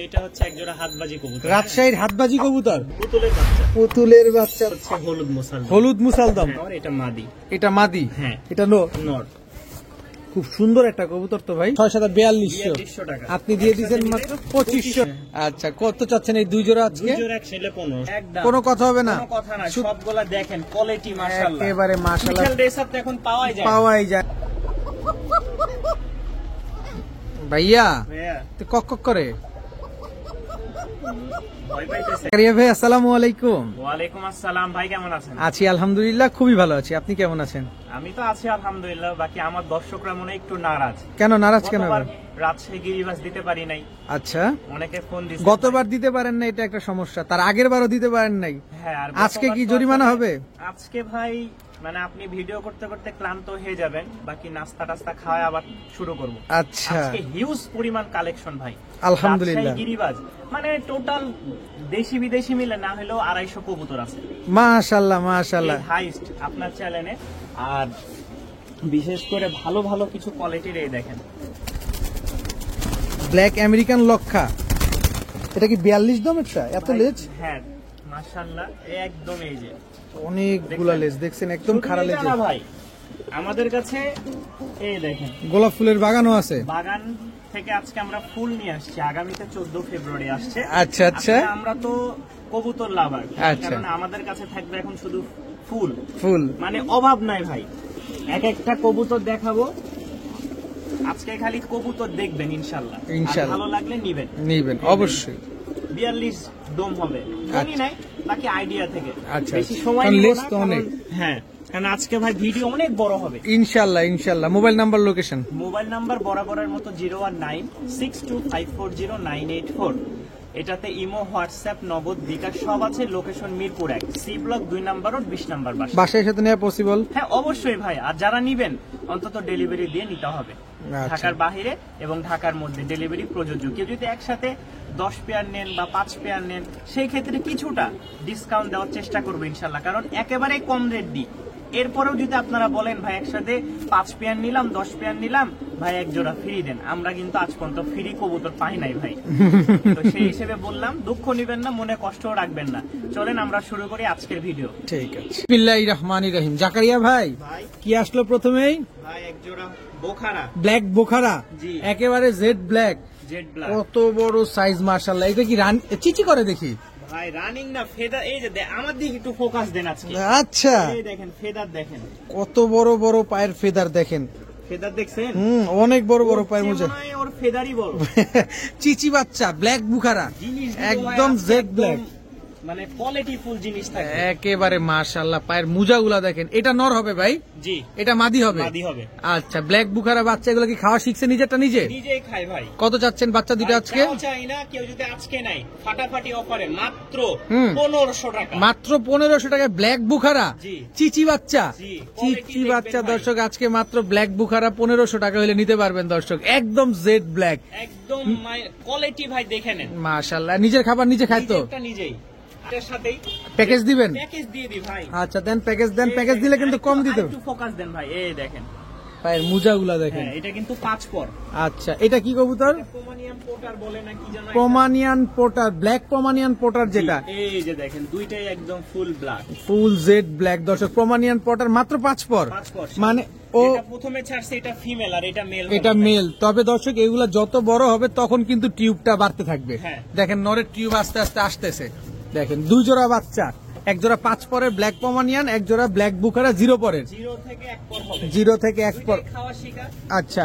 এটা হচ্ছে এক জোড়া হাতবাজি কবুতর, রাজশাহীর হাতবাজি কবুতর, পুতুলের বাচ্চা। পুতুলের বাচ্চা হচ্ছে হলুদ মুসালদম। হলুদ মুসালদম, এটা মাদি। এটা মাদি, হ্যাঁ এটা নর। খুব সুন্দর একটা কবুতর তো ভাই। 6,4200 টাকা আপনি দিয়ে দিয়েছেন মাত্র 2500। আচ্ছা, কত চাচ্ছেন এই দুই জোড়া আজকে? দুই জোড়া একসাথে 15। কোনো কথা হবে না, কোনো কথা না, সবগুলা দেখেন কোয়ালিটি মাশাআল্লাহ, একেবারে মাশাআল্লাহ। বিশাল ড্রেস আপ এখন পাওয়াই যায়। ভাইয়া তো কক কক করে। ভাই আসসালামু আলাইকুম। ওয়ালাইকুম আসসালাম ভাই, কেমন আছেন? আছি আলহামদুলিল্লাহ, খুবই ভালো আছি। আপনি কেমন আছেন? আমি তো আছি আলহামদুলিল্লাহ। বাকি আমার দর্শকরা মনে একটু নারাজ। কেন নারাজ কেন? রাজশাহী গিরিবাস দিতে পারি নাই। আচ্ছা, অনেকে ফোন দিছে। গতবার দিতে পারেন না, এটা একটা সমস্যা। তার আগের বারও দিতে পারেন নাই। হ্যাঁ, আর আজকে কি জরিমানা হবে? আজকে ভাই মানে আপনি ভিডিও করতে করতে ক্লান্ত হয়ে যাবেন, বাকি নাস্তা টাস্তা খাওয়া আবার শুরু করব। আচ্ছা, আজকে হিউজ পরিমাণ কালেকশন ভাই আলহামদুলিল্লাহ। রাজশাহী গিরিবাজ মানে টোটাল দেশি বিদেশি মিলে না হলেও 250 কবুতর আছে। মাশাআল্লাহ মাশাআল্লাহ, হাইস্ট আপনার চ্যানেলে। আর বিশেষ করে ভালো ভালো কিছু কোয়ালিটির এই দেখেন ব্ল্যাক আমেরিকান লক্ষা। এটা কি 42 দম? একটা এত লেজ? হ্যাঁ মাশাআল্লাহ, একদম এই যে অনেকগুলা লেজ দেখছেন, একদম খাড়া লেজ ভাই। আমাদের কাছে এই দেখেন গোলাপ ফুলের বাগানও আছে। বাগান থেকে আজকে আমরা ফুল নিয়ে আসছি, আগামীতে 14 ফেব্রুয়ারি আসছে। আচ্ছা আচ্ছা, আমরা তো কবুতর লাভার, আচ্ছা, কারণ আমাদের কাছে থাকবে এখন শুধু ফুল ফুল, মানে অভাব নাই ভাই। এক একটা কবুতর দেখাবো আজকে, খালি কবুতর দেখবেন ইনশাআল্লাহ। ভালো লাগলে নিবেন অবশ্যই। 42 দম হবে, জানি নাই বাকি আইডিয়া থেকে। আচ্ছা, বেশি সময় নিব না, তো অনেক। হ্যাঁ, কারণ আজকে ভাই ভিডিও অনেক বড় হবে ইনশাআল্লাহ ইনশাআল্লাহ। Mobile number, location? Mobile number বরাবরের মতো 01962540984। এটাতে ইমো, হোয়াটসঅ্যাপ, নগদ, বিকাশ সব আছে। Location Mirpur 1, C block 2 number road, 20 number বাসা। বাসায় সাথে নেওয়া পসিবল? হ্যাঁ অবশ্যই ভাই। আর যারা নিবেন অন্তত ডেলিভারি দিয়ে নিতে হবে। ঢাকার বাইরে এবং ঢাকার মধ্যে ডেলিভারি প্রযোজ্য। কেউ যদি একসাথে 10 পেয়ার নেন বা 5 পেয়ার নেন, সেই ক্ষেত্রে কিছুটা ডিসকাউন্ট দেওয়ার চেষ্টা করবো ইনশাল্লাহ, কারণ একেবারে কম রেট দিই। এরপরেও যদি আপনারা বলেন ভাই একসাথে 5 পেয়ার নিলাম, 10 পেয়ার নিলাম, ভাই এক জোড়া ফ্রি দেন, আমরা কিন্তু আজ পর্যন্ত ফ্রি কবুতর পাই নাই ভাই। তো সেই হিসেবে বললাম, দুঃখ নিবেন না, মনে কষ্টও রাখবেন না। চলেন আমরা শুরু করি আজকের ভিডিও। ঠিক আছে। বিসমিল্লাহির রহমানির রহিম। জাকারিয়া ভাই কি আসলো প্রথমেই? ভাই এক জোড়া বোখারা, ব্ল্যাক বোখারা, একেবারে জেড ব্ল্যাক। কত বড় সাইজ মাশাআল্লাহ। এটা কি চিচি করে দেখি ভাই? রানিং না ফেদার? এই যে আমার দিকে একটু ফোকাস দেন আজকে। আচ্ছা, এই দেখেন ফেদার, দেখেন কত বড় বড় পায়ের ফেদার দেখেন। ফেদার দেখছেন? অনেক বড় বড় পায়ের মোজা। ওর ফেদারই বড়। চিচি বাচ্চা, ব্ল্যাক বুখারা, একদম জেড ব্ল্যাক, মানে কোয়ালিটি ফুল জিনিস থাকে একেবারে মাশাআল্লাহ। পায়ের মোজাগুলা দেখেন। এটা নর হবে ভাই? জি, এটা মাদি হবে। মাদি হবে। আচ্ছা, ব্ল্যাক বুখারা বাচ্চা এগুলো কি খাওয়া শিখছে নিজেরটা নিজেই খায় ভাই? কত চাচ্ছেন বাচ্চা দুটো আজকে? চাই না, কেউ যদি আজকে নাই ফাটাফাটি অফারে মাত্র 1500 টাকা। মাত্র 1500 টাকায় ব্ল্যাক বুখারা চিচি বাচ্চা। চিচি বাচ্চা দর্শক আজকে মাত্র ব্ল্যাক বুখারা 1500 টাকা হলে নিতে পারবেন দর্শক, একদম জেড ব্ল্যাক, একদম কোয়ালিটি ভাই দেখে নেন মাশাআল্লাহ। নিজের খাবার নিজে খায় তো? নিজেই। এর সাথেই প্যাকেজ দিবেন? প্যাকেজ দিয়ে দি ভাই। আচ্ছা দেন, প্যাকেজ দেন। প্যাকেজ দিলে কিন্তু কম দিতে হবে। একটু ফোকাস দেন ভাই, এই দেখেন পায়ের মোজাগুলা দেখেন। এটা কিন্তু 5 পর। আচ্ছা, এটা কি কবুতর? পোমানিয়ান পোটার বলে না কি জানো? পোমানিয়ান পোটার, ব্ল্যাক পোমানিয়ান পোটার যেটা। এই যে দেখেন দুইটাই একদম full black, full jet black দর্শক। পোমানিয়ান পোটার মাত্র 5 পর, মানে ও প্রথমে ছাড়ছে এটা ফিমেল আর এটা মেল। এটা মেল। তবে দর্শক এগুলা যত বড় হবে তখন কিন্তু টিউবটা বাড়তে থাকবে। দেখেন নরের টিউব আস্তে আস্তে আসতেছে। দেখেন দুই জোড়া বাচ্চা, এক জোড়া 5 পরের ব্ল্যাক পমানিয়ান, এক জোড়া ব্ল্যাক বুখারা 0 পরের। 0 থেকে 1 পর। আচ্ছা,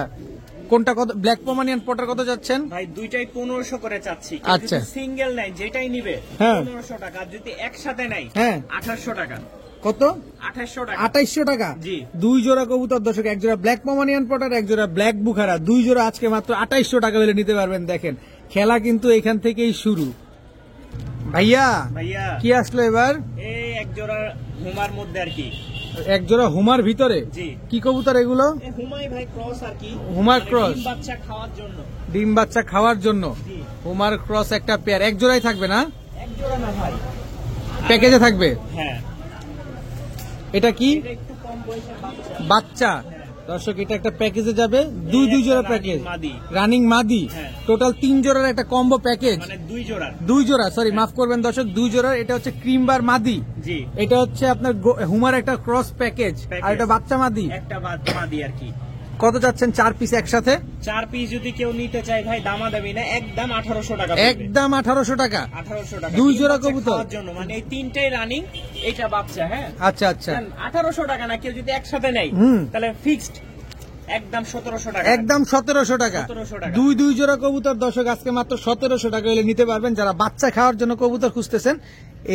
কোনটা কত? ব্ল্যাক পমানিয়ান পটার কত যাচ্ছেন ভাই? দুইটাই 1500 করে চাচ্ছি। আচ্ছা, সিঙ্গেল নাই যেটাই নিবে 1500 টাকা, আর যদি একসাথে নাই 2800 টাকা। কত? 2800 টাকা। 2800 টাকা। দুই জোড়া কবুতর দর্শক, এক জোড়া ব্ল্যাক পমানিয়ান পটার, এক জোড়া ব্ল্যাক বুখারা, দুই জোড়া আজকে মাত্র 2800 টাকা হলে নিতে পারবেন। দেখেন খেলা কিন্তু এখান থেকেই শুরু। ভাইয়া কি আসলো এবার? এই এক জোড়া হুমার মধ্যে আর কি, এক জোড়া হুমার ভিতরে। কি কবুতর এগুলো? হুমাই ভাই ক্রস আর কি, হুমার ক্রস, ডিম বাচ্চা খাওয়ার জন্য। ডিম বাচ্চা খাওয়ার জন্য হুমার ক্রস একটা পেয়ার। এক জোড়াই থাকবে না? এক জোড়া না ভাই, প্যাকেজে থাকবে। হ্যাঁ। এটা কি? এটা একটু কম বয়সের বাচ্চা। বাচ্চা দর্শক এটা একটা প্যাকেজে যাবে, দুই জোড়া প্যাকেজ, রানিং মাদি, টোটাল 3 জোড়ার একটা কম্বো প্যাকেজ, মানে 2 জোড়া, সরি মাফ করবেন দর্শক, 2 জোড়ার। এটা হচ্ছে ক্রিম বার মাদি, এটা হচ্ছে আপনার হুমার একটা ক্রস প্যাকেজ, আর এটা বাচ্চা মাদি, একটা বাচ্চা মাদি আর কি। কত যাচ্ছেন 4 পিস একসাথে? 4 পিস যদি কেউ নিতে চায় ভাই, দামাদামি না, একদম 1800 টাকা, একদম 1800 টাকা, 1800 টাকা 2 জোড়া কবুতর জন্য, মানে এই তিনটাই রানিং, এটা বাচ্চা। হ্যাঁ আচ্ছা আচ্ছা, 1800 টাকা না, কেউ যদি একসাথে নেয় তাহলে ফিক্সড একদম 1700 টাকা, একদম 1700 টাকা, 1700 টাকা। দুই জোড়া কবুতর দর্শক আজকে মাত্র 1700 টাকা হলে নিতে পারবেন। যারা বাচ্চা খাওয়ার জন্য কবুতর খুঁজতেছেন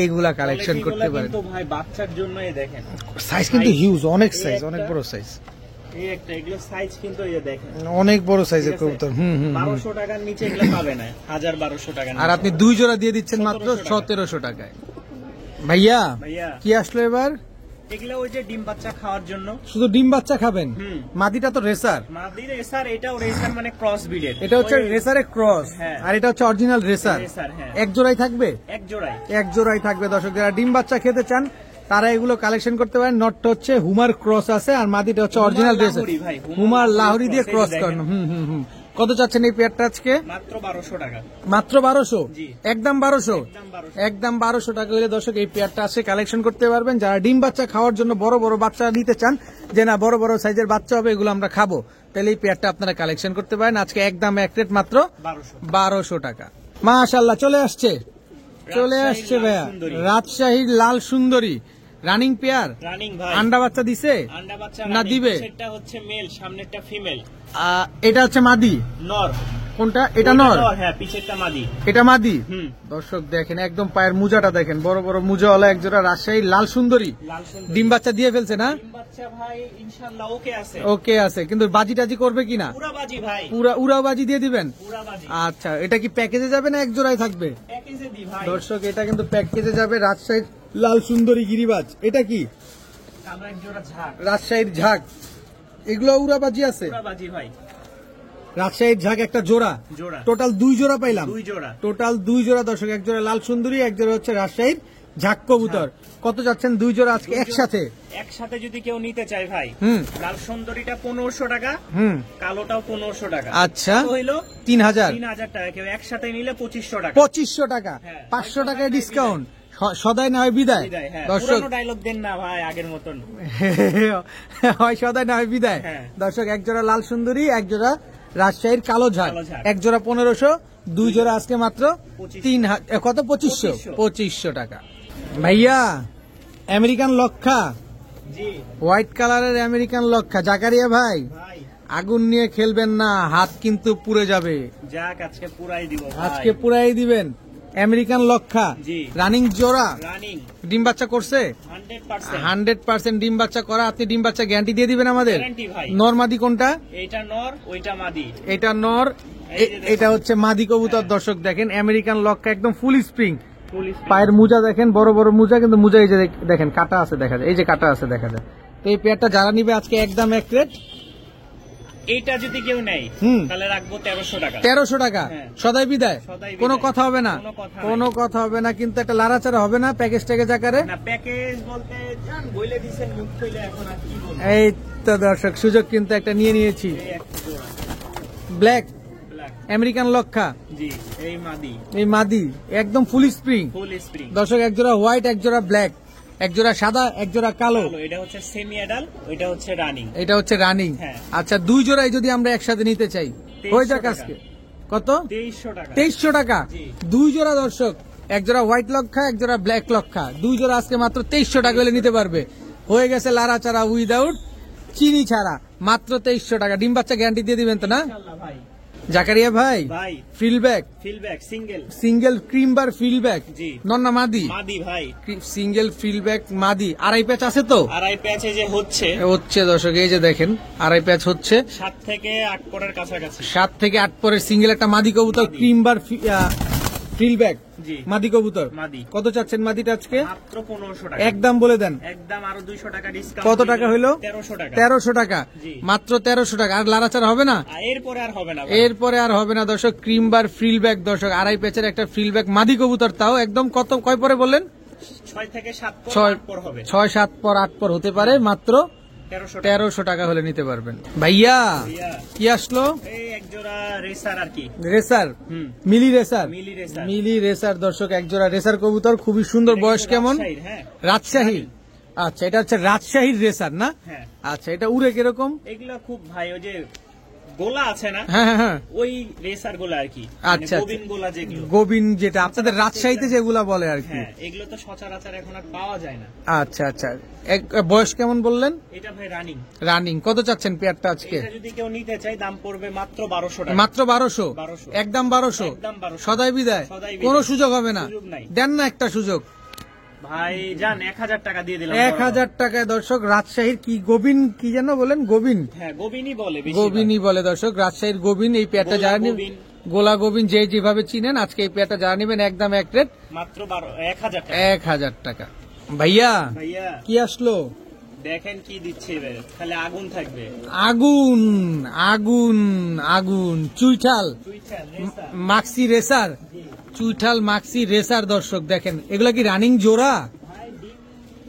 এইগুলা কালেকশন করতে পারেন। কিন্তু ভাই বাচ্চার জন্য এই দেখেন সাইজ কিন্তু হিউজ, অনেক সাইজ, অনেক বড় সাইজ, এই একটা এগুলো সাইজ কিন্তু এই যে দেখেন অনেক বড় সাইজের কবুতর। 1200 টাকার নিচে এগুলো পাবে না, 1200 টাকা। আর আপনি 2 জোড়া দিয়ে দিচ্ছেন মাত্র 1700 টাকায়। ভাইয়া কি আসলো এবার? এগুলো ওই যে ডিম বাচ্চা খাওয়ার জন্য, শুধু ডিম বাচ্চা খাবেন। মাদিটা তো রেসার, মাদি রেসার, এটাও রেসার মানে ক্রস ব্রিডের, এটা হচ্ছে রেসারের ক্রস, আর এটা হচ্ছে অরিজিনাল রেসার। এক জোড়াই থাকবে, এক জোড়াই থাকবে দর্শক। যারা ডিম বাচ্চা খেতে চান তারা এগুলো কালেকশন করতে পারেন। নটটা হচ্ছে হুমার ক্রস আছে, আর মাদিটা হচ্ছে অরিজিনাল রেসার, হুমার লাহোরি দিয়ে ক্রস করানো। কত চাচ্ছেন এই পেয়ারটা আজকে? মাত্র 1200 টাকা, মাত্র 1200, একদম 1200, একদম 1200 টাকা হলে দর্শক এই পেয়ারটা আছে কালেকশন করতে পারবেন। যারা ডিম বাচ্চা খাওয়ার জন্য বড় বড় বাচ্চা নিতে চান, যে না বড় বড় সাইজের বাচ্চা হবে এগুলো আমরা খাবো, তাহলে এই পেয়ারটা আপনারা কালেকশন করতে পারেন। আজকে একদম এক রেট মাত্র 1200 টাকা। মাশাআল্লাহ চলে আসছে, চলে আসছে ভাইয়া, রাজশাহীর লাল সুন্দরী রানিং পেয়ার। রানিং ভাই, আন্ডা বাচ্চা দিছে না দিবে? এটা হচ্ছে মেল, সামনেরটা ফিমেল, এটা হচ্ছে মাদি, নর। কোনটা? এটা নর, হ্যাঁ পিছেরটা মাদি, এটা মাদি। দর্শক দেখেন একদম পায়ের মুজাটা দেখেন, বড় বড় মুজাওয়ালা একজোড়া রাজশাহীর লাল সুন্দরী। ডিম বাচ্চা দিয়ে ফেলছে না? ডিম বাচ্চা ভাই ইনশাআল্লাহ ওকে আছে, ওকে আছে, কিন্তু বাজি টাজি করবে কিনা? পুরা বাজি ভাই, উড়া বাজি দিয়ে দিবেন? পুরা বাজি। আচ্ছা, এটা কি প্যাকেজে যাবে না এক জোড়ায় থাকবে? প্যাকেজে দি ভাই দর্শক, এটা কিন্তু প্যাকেজে যাবে। রাজশাহীর লাল সুন্দরী গিরিবাজ, এটা কি? আমরা এক জোড়া ঝাক, রাজশাহীর ঝাঁক, এগুলো উড়াবাজি আছে? পুরা বাজি ভাই। রাজশাহীর ঝাঁক একটা জোড়া, টোটাল 2 জোড়া পাইলাম, 2 জোড়া, টোটাল 2 জোড়া দর্শক। এক জোড়া লাল সুন্দরী, এক জোড়া হচ্ছে রাজশাহীর ঝাঁক কবুতর। কত যাচ্ছেন 2 জোড়া আজকে একসাথে? একসাথে যদি কেউ নিতে চায় ভাই, লাল সুন্দরীটা 1500 টাকা, কালোটাও 1500 টাকা। আচ্ছা, হইলো 3000 টাকা। কেউ একসাথে নিলে 2500 টাকা, 2500 টাকা, 500 টাকায় ডিসকাউন্ট। সদাই না হয় বিদায় দর্শক, ডায়লগ দেন না ভাই আগের মতন, হয় সদাই না হয় বিদায় দর্শক। এক জোড়া লাল সুন্দরী, এক জোড়া রাজশাহীর কালো ঝাঁক, এক জোড়া 1500, 2 জোড়া আজকে মাত্র 3000, কত? 2500 টাকা। ভাইয়া আমেরিকান লক্ষা, হোয়াইট কালারের আমেরিকান লক্ষা, জাকারিয়া ভাই আগুন নিয়ে খেলবেন না, হাত কিন্তু পুড়ে যাবে। যাক আজকে পুরাই দিব, আজকে পুরাই দিবেন। আমেরিকান লক্ষা রানিং জোড়া, ডিম বাচ্চা করছে 100% ডিম বাচ্চা করা। আপনি ডিম বাচ্চা গ্যারান্টি দিয়ে দিবেন আমাদের? নর মাদি কোনটা? এটা নর, ওইটা মাদি। এটা নর, এটা হচ্ছে মাদি কবুতর। দর্শক দেখেন আমেরিকান লক্ষা একদম ফুল স্প্রিং, পায়ের মুজা দেখেন, বড় বড় মুজা, কিন্তু মুজা এই যে দেখেন কাটা আছে দেখা যায়, এই যে কাটা আছে দেখা যায়। তো এই পেয়ারটা যারা নিবে আজকে একদম এক রেট। এইটা যদি কেউ নেয় তাহলে রাখবো 1300 টাকা, 1300 টাকা সদাই বিদায়, কোনো কথা হবে না, কোনো কথা হবে না, কিন্তু একটা লাড়াচাড়া হবে না প্যাকেজ ট্যাকেজ আকারে। না প্যাকেজ বলতে জান বলে দিবেন, মুখ খুলে এখন আর কি বলবো। এই তো দর্শক সুযোগ কিন্তু একটা নিয়ে নিয়েছি, ব্ল্যাক আমেরিকান লক্ষা। জি, এই মাদি, এই মাদি একদম ফুল স্প্রিং, দর্শক। এক জোড়া হোয়াইট, এক জোড়া ব্ল্যাক, এক জোড়া সাদা, এক জোড়া কালো। এটা হচ্ছে সেমি অ্যাডাল্ট, ওইটা হচ্ছে রানিং, এটা হচ্ছে রানিং। আচ্ছা, 2 জোড়াই যদি আমরা একসাথে নিতে চাই হয়ে যাক আজকে কত? 2300 টাকা 2 জোড়া দর্শক। এক জোড়া হোয়াইট লক্ষা, এক জোড়া ব্ল্যাক লক্ষা, 2 জোড়া আজকে মাত্র 2300 টাকা হলে নিতে পারবে। হয়ে গেছে লাড়াচাড়া উইদাউট চিনি ছাড়া, মাত্র 2300 টাকা। ডিম বাচ্চা গ্যারান্টি দিয়ে দিবেন তো না জাকারিয়া ভাই? ফিলব্যাক সিঙ্গেল ক্রিম বার ফিলব্যাক, নন্না মাদি ভাই, সিঙ্গেল ফিলব্যাক মাদি। আড়াই প্যাচ আছে তো? আড়াই প্যাচে যে হচ্ছে দর্শক, এই যে দেখেন আড়াই প্যাচ হচ্ছে, 7 থেকে 8 পরের কাছাকাছি, 7 থেকে 8 পরের সিঙ্গেল একটা মাদি কবুতর, ক্রিম বার ফিলব্যাক মাদি কবুতর। কত চাচ্ছেন মাদিটা আজকে? মাত্র 1500 টাকা, একদম বলে দেন, একদম আরো 200 টাকা ডিসকাউন্ট। কত টাকা হইলো? 1300 টাকা, মাত্র 1300 টাকা। আর লাড়াচাড়া হবে না? এরপরে আর হবে না, এরপরে আর হবে না দর্শক। ক্রিম বার ফিলব্যাক দর্শক, আড়াই প্যাচের একটা ফিলব্যাক মাদি কবুতর, তাও একদম কত কয় পরে বললেন? 6 থেকে 7 পর, 8 পর হবে, 6, 7 পর 8 পর হতে পারে, মাত্র 1300 টাকা হলে নিতে পারবেন। ভাইয়া ভাইয়া, কি আসলো? এই এক জোড়া রেসার আর কি। রেসার, হুম, মিলি রেসার। মিলি রেসার। মিলি রেসার দর্শক, এক জোড়া রেসার কবুতর, খুবই সুন্দর। বয়স কেমন? রাজশাহীর, হ্যাঁ। রাজশাহী। আচ্ছা, এটা হচ্ছে রাজশাহীর রেসার না? হ্যাঁ, আচ্ছা, এটা উড়ে কিরকম? এগুলো খুব ভাই ওই যে গোলা আছে না, হ্যাঁ হ্যাঁ হ্যাঁ, ওই রেসার গোলা আর কি। আচ্ছা, গোবিন গোলা যেগুলো। গোবিন, যেটা আপনাদের রাজশাহীতে যেগুলা বলে আর কি। হ্যাঁ, এগুলো তো সচরাচর এখন আর পাওয়া যায় না। আচ্ছা আচ্ছা, বয়স কেমন বললেন? এটা ভাই রানিং। রানিং। কত চাচ্ছেন পেয়ারটা আজকে? এটা যদি কেউ নিতে চায় দাম পড়বে মাত্র 1200 টাকা। মাত্র 1200? 1200, একদম 1200? একদম 1200। সদাই বিদায়? সদাই বিদায়। কোনো সুযোগ হবে না? সুযোগ নাই। দেন না একটা সুযোগ। ভাই যান 1000 টাকা দিয়ে দিলাম। 1000 টাকায় দর্শক, রাজশাহীর কি গোবিন, কি যেন বলেন? গোবিন। হ্যাঁ, গোবিনই বলে বেশি। গোবিনই বলে দর্শক, রাজশাহীর গোবিন। এই পেয়ারটা গোলা যারা গোবিন। গোলা গোবিন যে যেভাবে চিনেন, আজকে এই পেয়ারটা যারা নেবেন একদম এক রেট, মাত্র 1000 টাকা। 1000 টাকা। ভাইয়া ভাইয়া কি আসলো? দেখেন কি দিচ্ছে এবারে, খালি আগুন থাকবে। আগুন আগুন আগুন, চুইঠাল চুইঠাল, racer. Maksi racer. চুইঠাল Maksi racer দর্শক, দেখেন এগুলা কি রানিং জোড়া? ভাই ডিম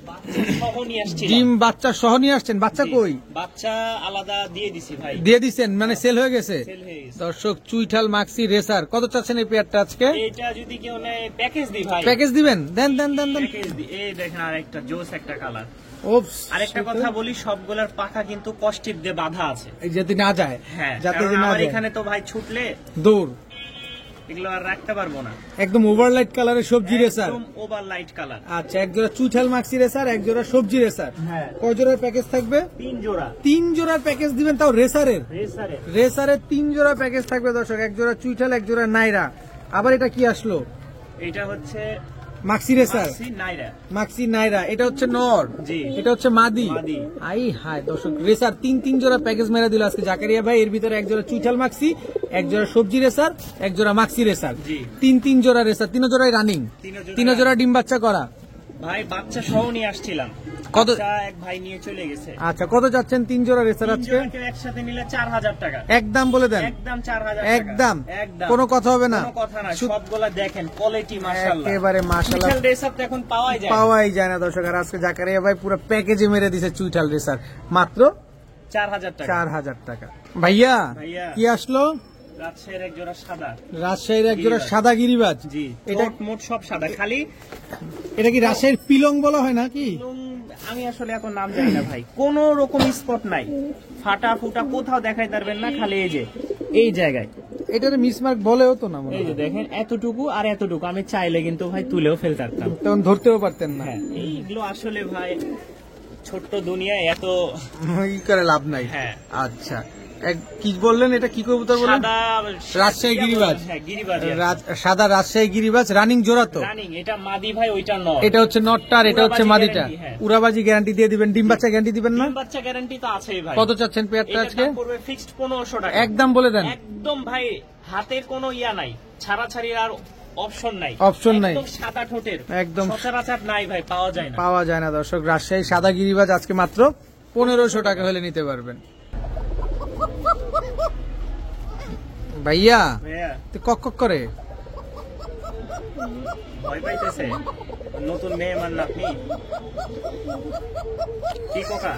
বাচ্চা সহ নিয়ে আসছি। ডিম বাচ্চা সহ নিয়ে আসছেন? বাচ্চা কই? বাচ্চা আলাদা দিয়ে দিছি ভাই। দিয়ে দিচ্ছেন মানে সেল হয়ে গেছে? সেল হয়ে গেছে। দর্শক, চুইঠাল মাক্সি রেসার, কত চাচ্ছেন এই পেয়ারটা আজকে? এটা যদি কেউ নেয় প্যাকেজ দিই ভাই। প্যাকেজ দিবেন? দেন দেন দেন দেন। প্যাকেজ দিই। এই দেখেন আরেকটা জোস একটা কালার। ওপস, আরেকটা কথা বলি, সবগুলার পাখা কিন্তু কষ্টিপ দিয়ে বাঁধা আছে। যাতে না যায়। হ্যাঁ, যাতে কারণ না আমার যায়। এখানে তো ভাই ছুটলে দৌড়। এগুলো আর রাখতে পারবো না। একদম ওভারলাইট কালারের সবজি রেসার। একদম ওভার লাইট কালার। আচ্ছা, এক জোড়া চুইঠাল মাক্সি রেসার, এক জোড়া সবজি রেসার। হ্যাঁ, কয় জোড়ার প্যাকেজ থাকবে? 3 জোড়া 3 জোড়ার প্যাকেজ দিবেন, তাও রেসারের। রেসারে। রেসারের 3 জোড়া প্যাকেজ থাকবে দর্শক, এক জোড়া চুইঠাল, এক জোড়া নাইরা। আবার এটা কি আসলো? এটা হচ্ছে মাক্সি রেসার, মাক্সি নাইরা। মাক্সি নাইরা। এটা হচ্ছে নর, জি। এটা হচ্ছে মাদি। মাদি। আই হায় দর্শক, রেসার 3 জোড়া প্যাকেজ মেরা দিল আজকে জাকারিয়া ভাই। এর ভিতরে এক জোড়া চুইঠাল মাক্সি, এক জোড়া সবজি রেসার, এক জোড়া মাক্সি রেসার। জি। 3 জোড়া রেসার, 3 জোড়াই রানিং। 3 জোড়া ডিম বাচ্চা করা। ভাই বাচ্চা সহ নিয়ে আসছিলাম। কত? বাচ্চা এক ভাই নিয়ে চলে গেছে। আচ্ছা, কত যাচ্ছেন 3 জোড়া রেসার 3 আজকে? জোড়াকে একসাথে নিলে 4000 টাকা। একদম বলে দেন। একদম 4000 টাকা। একদম একদম। কোনো কথা হবে না? কোনো কথা না। সবগুলা দেখেন কোয়ালিটি মাশাআল্লাহ। একেবারে মাশাআল্লাহ, চুইঠাল রেসার তো এখন পাওয়াই যায় না। পাওয়াই যায় না দর্শক। আর আজকে জাকারিয়া ভাই পুরো প্যাকেজে মেরে দিছে চুইঠাল রেসার, মাত্র 4000 টাকা। 4000 টাকা। ভাইয়া ভাইয়া। কি আসলো? রাজশাহীর এক জোড়া সাদা। রাজশাহীর এক জোড়া সাদা গিরিবাজ। জি, এটা ঠোঁট মোট সব সাদা, খালি এটা কি রাজশাহীর পিলং বলা হয় নাকি? আমি আসলে এখন নাম জানি না ভাই। কোন রকম স্পট নাই, ফাটা ফুটা কোথাও দেখাই পারবেন না, খালি এই যে এই জায়গায়। এটারে মিসমার্ক বলেও তো না মনে এই হয়। যে দেখেন এতটুকু আর এতটুকু, আমি চাইলে কিন্তু ভাই তুলেও ফেলতে পারতাম। তখন ধরতেও পারতেন না। হ্যাঁ, এইগুলো আসলে ভাই ছোট্ট দুনিয়ায় এত ই করে লাভ নাই। হ্যাঁ। আচ্ছা, কি বললেন, এটা কি কবুতর বললেন? সাদা রাজশাহী গিরিবাজ। হ্যাঁ, গিরিবাজ। সাদা রাজশাহী গিরিবাজ, রানিং জোড়া তো। রানিং, এটা মাদি ভাই, ওইটা নর। এটা হচ্ছে নটটা আর এটা হচ্ছে উড়াবাজি মাদিটা। guarantee, হ্যাঁ। উড়াবাজি গ্যারান্টি দিয়ে দিবেন, ডিম বাচ্চা গ্যারান্টি দিবেন না? ডিম বাচ্চা গ্যারান্টি তো আছেই ভাই। কত চাচ্ছেন পেয়ারটা এটার আজকে? দাম পড়বে ফিক্সড 1500 টাকা। একদম বলে দেন। একদম ভাই, হাতের কোনো ইয়া নাই, ছাড়াছাড়ির আর অপশন নাই। অপশন নাই। একদম সাদা ঠোঁটের, একদম। সচরাচর নাই ভাই, পাওয়া যায় না। পাওয়া যায় না দর্শক। রাজশাহী সাদা গিরিবাজ আজকে মাত্র 1500 টাকা হলে নিতে পারবেন। ভাইয়া ভাইয়া তো কক কক করে। ভয় পাইতেছে, নতুন মেয়ে মান আপনি কি Coca?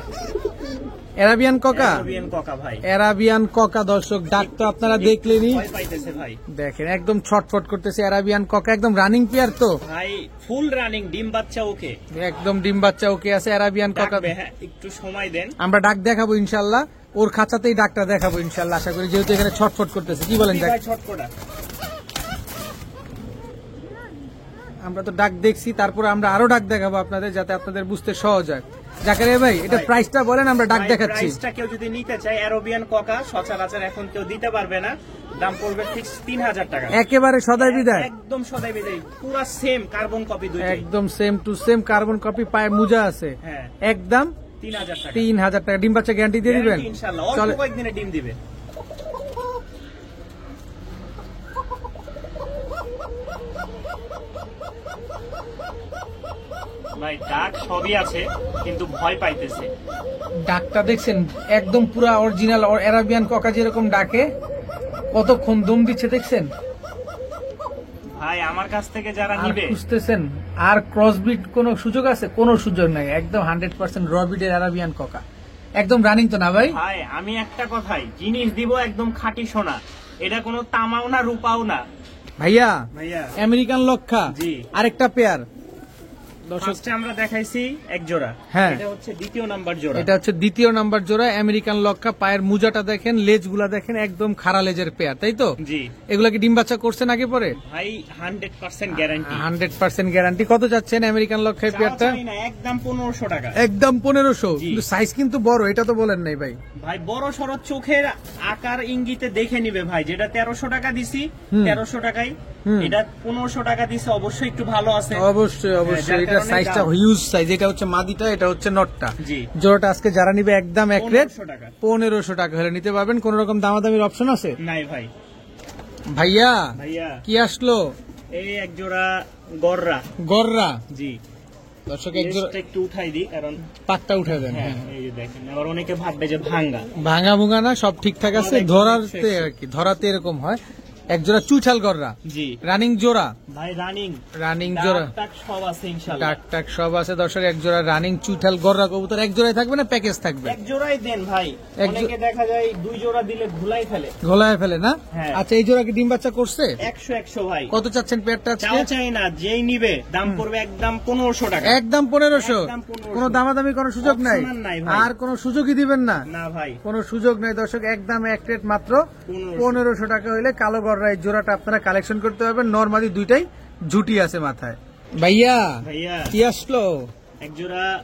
Arabian Coca. Arabian Coca ভাই। অ্যারাবিয়ান কোকা দর্শক, ডাক তো আপনারা দেখলেনই। ভয় পাইতেছে ভাই। দেখেন একদম ছটফট করতেছে অ্যারাবিয়ান কোকা, একদম রানিং পেয়ার তো ভাই ফুল রানিং, ডিম বাচ্চা ওকে, একদম ডিম বাচ্চা ওকে আছে অ্যারাবিয়ান কোকা। ডাকবে, হ্যাঁ একটু সময় দেন, আমরা ডাক দেখাবো ইনশাল্লাহ, ওর খাঁচাতেই ডাকটা দেখাবো ইনশাল্লাহ আশা করি, যেহেতু এখানে ছটফট করতেছে। কি বলেন? কি ডাক ভাই ছটপটা? আমরা তো ডাক দেখছি, তারপরে আমরা আরো ডাক দেখাবো আপনাদের, যাতে আপনাদের বুঝতে সহজ হয়। জাকারিয়া ভাই, এটা ভাই, প্রাইসটা বলেন, আমরা ডাক ভাই, দেখাচ্ছি। প্রাইসটা কেউ যদি নিতে চায়, আরবিয়ান কোকা সচরাচর এখন কেউ দিতে পারবে না, দাম পড়বে ফিক্স 3000 টাকা। একেবারে সদাই বিদায়। একদম সদাই বিদায়, পুরো সেম কার্বন কপি দুইটাই। একদম same to same carbon copy, পায়ে মোজা আছে। হ্যাঁ, একদম 3000 টাকা। 3000 টাকা। ডিম বাচ্চা গ্যারান্টি দিয়ে দিবেন? গ্যারান্টি ইনশাআল্লাহ, অল্প চলে। কয়েকদিনে ডিম দিবে। ভাই ডাক সবই আছে, কিন্তু ভয় পাইতেছে। ডাকটা দেখছেন, একদম পুরা অরিজিনাল অ্যারাবিয়ান কোকা যেরকম ডাকে, কতক্ষণ দম দিচ্ছে দেখছেন ভাই আমার কাছ থেকে যারা আর নিবে, খুঁজতেছেন। আর ক্রসবিট কোনো সুযোগ আছে? কোনো সুযোগ নাই, একদম 100% রবিডের অ্যারাবিয়ান কোকা, একদম রানিং তো না ভাই? ভাই আমি একটা কথাই জিনিস দিব একদম খাঁটি সোনা, এটা কোনো তামাও না রূপাও না ভাইয়া। ভাইয়া। আমেরিকান লক্ষা, জি। আরেকটা পেয়ার দর্শক। ফার্স্টে আমরা দেখাইছি এক জোড়া, হ্যাঁ। এটা হচ্ছে দ্বিতীয় নাম্বার জোড়া। এটা হচ্ছে দ্বিতীয় নাম্বার জোড়া আমেরিকান লক্ষা। পায়ের মুজাটা দেখেন, লেজগুলা দেখেন, একদম খাড়া লেজের পেয়ার, তাই তো? জি এগুলা কি ডিম বাচ্চা করছেন আগে পরে? ভাই 100% গ্যারান্টি। 100% গ্যারান্টি। কত যাচ্ছেন আমেরিকান লক্ষার পেয়ারটা? না একদম 1500 টাকা। একদম 1500। জি। কিন্তু সাইজ কিন্তু বড়, এটা তো বলেন নাই ভাই। ভাই বড় সড়ো চোখের আকার ইঙ্গিতে দেখে নিবে ভাই, যেটা 1300 টাকা দিছি 1300 টাকায়, এটা 1500 টাকা দিছে, অবশ্যই একটু ভালো আছে। অবশ্যই অবশ্যই। এটা সাইজটা হিউজ সাইজ। এটা হচ্ছে মাদিটা, এটা হচ্ছে নটটা। জি। জোড়াটা আজকে যারা নিবে একদম এক রেট 1500 টাকা। 1500 টাকা হলে নিতে পারবেন। কোন রকম দামাদামির অপশন আছে? নাই ভাই। ভাইয়া ভাইয়া কি আসলো? এই এক জোড়া গররা। গররা। জি দর্শক এক জোড়া লেজটা একটু উঠাই দিই, কারণ পাকটা উঠে দেন। হ্যাঁ এই যে দেখেন, আবার অনেকে ভাববে যে ভাঙ্গা। ভাঙা ভুঙা না, সব ঠিকঠাক আছে। একদম ধরাতে ঠিক। আর কি, ধরাতে এরকম হয়। এক জোড়া চুইঠাল গররা, জি রানিং জোড়া। ভাই রানিং রানিং জোড়া, টাক সব আছে ইনশাআল্লাহ। টাক টাক সব আছে দর্শক। এক জোড়া রানিং চুইঠাল গররা কবুতর। এক জোড়াই থাকবে না প্যাকেজ থাকবে? এক জোড়াই দেন ভাই, অনেকে দেখা যায় দুই জোড়া দিলে ভুলাই ফেলে। ঘোলায় ফেলে না? হ্যাঁ। আচ্ছা, এই জোড়া কি ডিম বাচ্চা করছে? 100 ভাই। কত চাচ্ছেন পেয়ারটা আজকে? চাও চাই না, যেই নিবে দাম পড়বে একদম 1500 টাকা। একদম 1500। একদম 1500 কোনো দামাদামি কোনো সুযোগ নাই? Optional নাই ভাই। আর কোনো সুযোগই দিবেন না? না ভাই। কোনো সুযোগ নেই দর্শক, একদম এক রেট মাত্র 1500 টাকা হইলে কালো গররা এই জোড়াটা আপনারা কালেকশন করতে পারবেন। নরমালি দুইটাই ঝুটি আছে মাথায়। ভাইয়া ভাইয়া কি আসলো? এক জোড়া